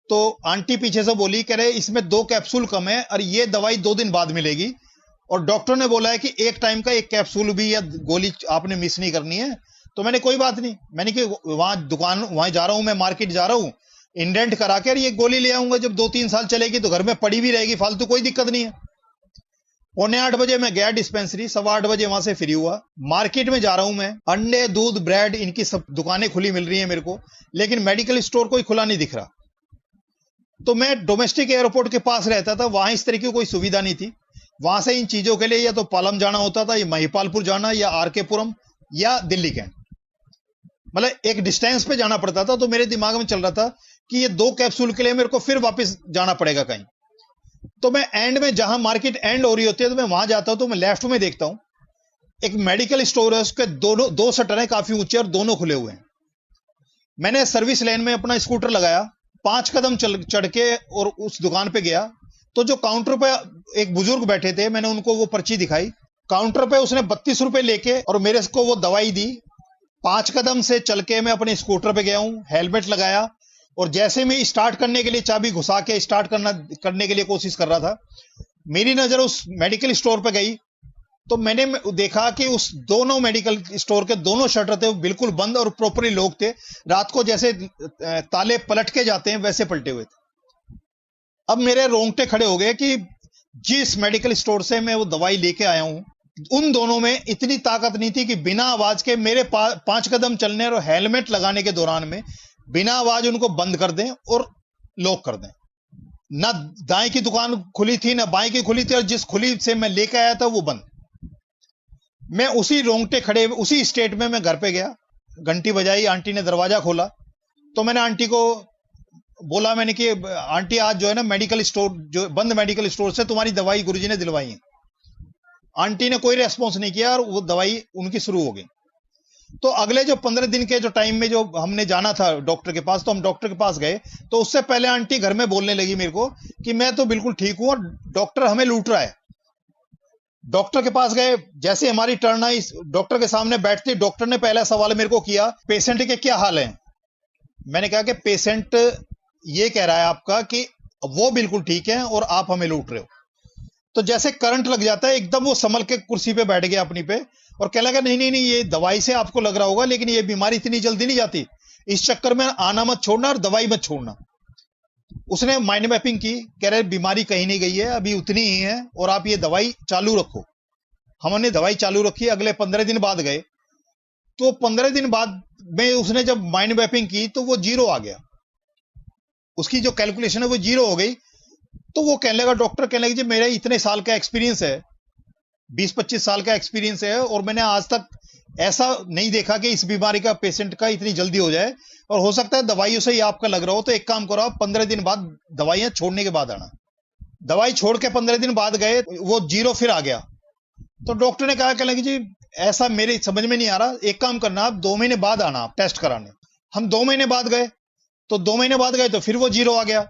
तो आंटी पीछे से बोली, कह रहे इसमें 2 कैप्सूल कम है और ये दवाई 2 दिन बाद मिलेगी, और डॉक्टर ने बोला है कि एक टाइम का एक कैप्सूल भी या गोली आपने मिस नहीं करनी है। तो मैंने कोई बात नहीं, मैंने कि वहां दुकान, वहां जा रहा हूं मैं, मार्केट जा रहा हूं, इंडेंट करा के ये गोली ले आऊंगा, जब 2-3 साल चलेगी तो घर में पड़ी भी रहेगी फालतू, कोई दिक्कत नहीं है। 7:45 बजे मैं गया डिस्पेंसरी, 8:15 बजे वहां से फ्री हुआ। मार्केट में जा रहा हूं मैं, अंडे, दूध, ब्रेड, इनकी सब दुकानें खुली मिल रही है मेरे को, लेकिन मेडिकल स्टोर कोई खुला नहीं दिख रहा। तो मैं डोमेस्टिक एयरपोर्ट के पास रहता था, वहां इस तरह की कोई सुविधा नहीं थी। वहां से इन चीजों के लिए या तो पालम जाना होता था, या महिपालपुर जाना, या आरके पुरम, या दिल्ली कैंट, मतलब एक डिस्टेंस पे जाना पड़ता था। तो मेरे दिमाग में चल रहा था कि ये 2 कैप्सूल के लिए मेरे को फिर वापस जाना पड़ेगा कहीं। तो मैं एंड में, जहां मार्केट एंड हो रही होती है, तो मैं वहां जाता हूं, तो मैं लेफ्ट में देखता हूं एक मेडिकल स्टोर है, उसके दोनों दो शटर हैं काफी ऊंचे और दोनों खुले हुए हैं। मैंने सर्विस लेन में अपना स्कूटर लगाया, 5 कदम चढ़ के और उस दुकान पे गया, तो जो काउंटर पे एक बुजुर्ग बैठे थे, मैंने उनको वो पर्ची दिखाई। काउंटर पे उसने 32 रुपए लेके और मेरे को वो दवाई दी। 5 कदम से चल के मैं अपने स्कूटर पे गया हूं, हेलमेट लगाया, और जैसे मैं स्टार्ट करने के लिए चाबी घुसा के स्टार्ट करने के लिए कोशिश कर रहा था, मेरी नजर उस मेडिकल स्टोर पे गई। तो मैंने देखा कि उस दोनों मेडिकल स्टोर के दोनों शटर थे वो बिल्कुल बंद और प्रॉपरली लोग थे। रात को जैसे ताले पलट के जाते हैं वैसे पलटे हुए थे। अब मेरे रोंगटे खड़े हो गए कि जिस मेडिकल स्टोर से मैं वो दवाई लेके आया हूं, उन दोनों में इतनी ताकत नहीं थी कि बिना आवाज के मेरे 5 कदम चलने और हेलमेट लगाने के दौरान में बिना आवाज उनको बंद कर दें और लॉक कर दें। ना दाएं की दुकान खुली थी ना बाएं की खुली थी, और जिस खुली से मैं लेके आया था वो बंद। मैं उसी रोंगटे खड़े उसी स्टेट में मैं घर पे गया, घंटी बजाई, आंटी ने दरवाजा खोला, तो मैंने आंटी को बोला, मैंने कि आंटी आज जो है ना मेडिकल स्टोर, जो बंद मेडिकल स्टोर से तुम्हारी दवाई गुरुजी ने दिलवाई है। आंटी ने कोई रेस्पॉन्स नहीं किया और वो दवाई उनकी शुरू हो गई। तो अगले जो 15 दिन के जो टाइम में जो हमने जाना था डॉक्टर के पास, तो हम डॉक्टर के पास गए, तो उससे पहले आंटी घर में बोलने लगी मेरे को कि मैं तो बिल्कुल ठीक हूं और डॉक्टर हमें लूट रहा है। डॉक्टर के पास गए, जैसे हमारी टर्न आई, डॉक्टर के सामने बैठते डॉक्टर ने पहला सवाल मेरे को किया, पेशेंट के क्या हाल है? मैंने कहा कि पेशेंट ये कह रहा है आपका कि वो बिल्कुल ठीक है और आप हमें लूट रहे हो। तो जैसे करंट लग जाता है, एकदम वो संभल के कुर्सी पे बैठ गया अपनी पे और कहने लगा, नहीं नहीं नहीं, ये दवाई से आपको लग रहा होगा, लेकिन ये बीमारी इतनी जल्दी नहीं जाती, इस चक्कर में आना मत छोड़ना और दवाई मत छोड़ना। उसने माइंड मैपिंग की, कह रहे बीमारी कहीं नहीं गई है, अभी उतनी ही है और आप ये दवाई चालू रखो। हमने दवाई चालू रखी। अगले 15 दिन बाद गए, तो 15 दिन बाद में उसने जब माइंड मैपिंग की तो वो 0 आ गया, उसकी जो कैलकुलेशन है वो 0 हो गई। तो वो कहने लगा, डॉक्टर कहने लगे, जी मेरा इतने साल का एक्सपीरियंस है, 20-25 साल का एक्सपीरियंस है, और मैंने आज तक ऐसा नहीं देखा कि इस बीमारी का पेशेंट का इतनी जल्दी हो जाए, और हो सकता है दवाइयों से ही आपका लग रहा हो, तो एक काम करो, आप 15 दिन बाद दवाइयां छोड़ने के बाद आना। दवाई छोड़ के 15 दिन बाद गए, वो 0 फिर आ गया। तो डॉक्टर ने कहा, कहने लगे, जी ऐसा मेरे समझ में नहीं आ रहा, एक काम करना, आप 2 महीने बाद आना आप टेस्ट कराने। हम 2 महीने बाद गए, तो 2 महीने बाद गए तो फिर वो 0 आ गया।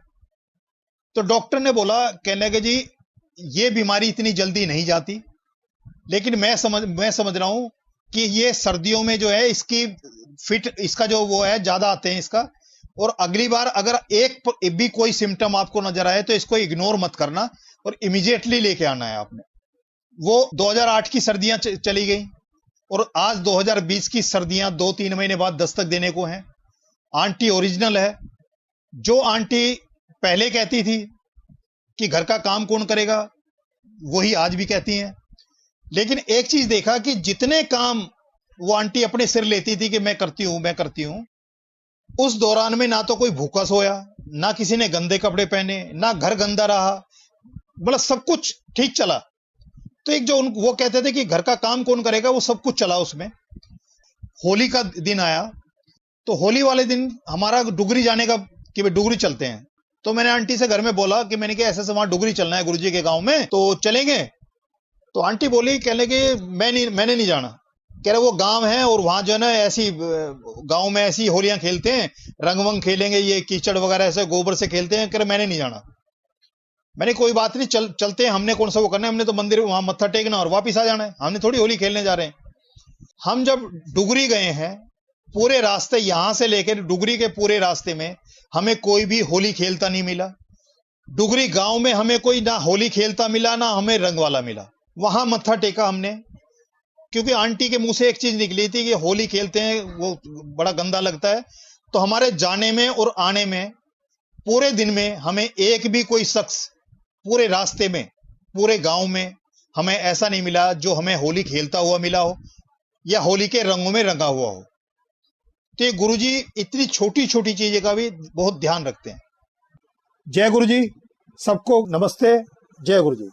तो डॉक्टर ने बोला, कहने लगे, जी ये बीमारी इतनी जल्दी नहीं जाती, लेकिन मैं समझ रहा हूं कि ये सर्दियों में जो है इसका जो वो है ज्यादा आते हैं इसका, और अगली बार अगर एक भी कोई सिम्टम आपको नजर आए तो इसको इग्नोर मत करना और इमीडिएटली लेके आना है आपने। वो 2008 की सर्दियां चली गई और आज 2020 की सर्दियां 2-3 महीने बाद दस्तक देने को हैं। आंटी ओरिजिनल है। जो आंटी पहले कहती थी कि घर का काम कौन करेगा, वही आज भी कहती हैं। लेकिन एक चीज देखा कि जितने काम वो आंटी अपने सिर लेती थी कि मैं करती हूं, उस दौरान में ना तो कोई भूखा सोया, ना किसी ने गंदे कपड़े पहने, ना घर गंदा रहा, मतलब सब कुछ ठीक चला। तो एक जो वो कहते थे कि घर का काम कौन करेगा, वो सब कुछ चला उसमें। होली का दिन आया, तो होली वाले दिन हमारा डुगरी जाने का कि भाई डुगरी चलते हैं। तो मैंने आंटी से घर में बोला कि मैंने कहा ऐसे वहां डुगरी चलना है गुरुजी के गांव में, तो चलेंगे? तो आंटी बोली, कहने के मैंने नहीं जाना। कह रहे वो गांव है और वहां जो है ना ऐसी गांव में ऐसी होलियां खेलते हैं, रंग वंग खेलेंगे, ये कीचड़ वगैरह ऐसे गोबर से खेलते हैं। कह रहे मैंने नहीं जाना। मैंने कोई बात नहीं, चलते हैं, हमने कौन सा वो करना है, हमने तो मंदिर वहां मत्था टेकना और वापिस आ जाना है, हमने थोड़ी होली खेलने जा रहे हैं। हम जब डुगरी गए हैं, पूरे रास्ते यहां से लेकर डुगरी के पूरे रास्ते में हमें कोई भी होली खेलता नहीं मिला। डुगरी गांव में हमें कोई ना होली खेलता मिला, ना हमें रंग वाला मिला। वहां मत्था टेका हमने, क्योंकि आंटी के मुंह से एक चीज निकली थी कि होली खेलते हैं, वो बड़ा गंदा लगता है। तो हमारे जाने में और आने में पूरे दिन में हमें एक भी कोई शख्स पूरे रास्ते में, पूरे गांव में हमें ऐसा नहीं मिला जो हमें होली खेलता हुआ मिला हो या होली के रंगों में रंगा हुआ हो। तो ये गुरुजी इतनी छोटी छोटी चीजें का भी बहुत ध्यान रखते हैं। जय गुरुजी, सबको नमस्ते, जय गुरुजी।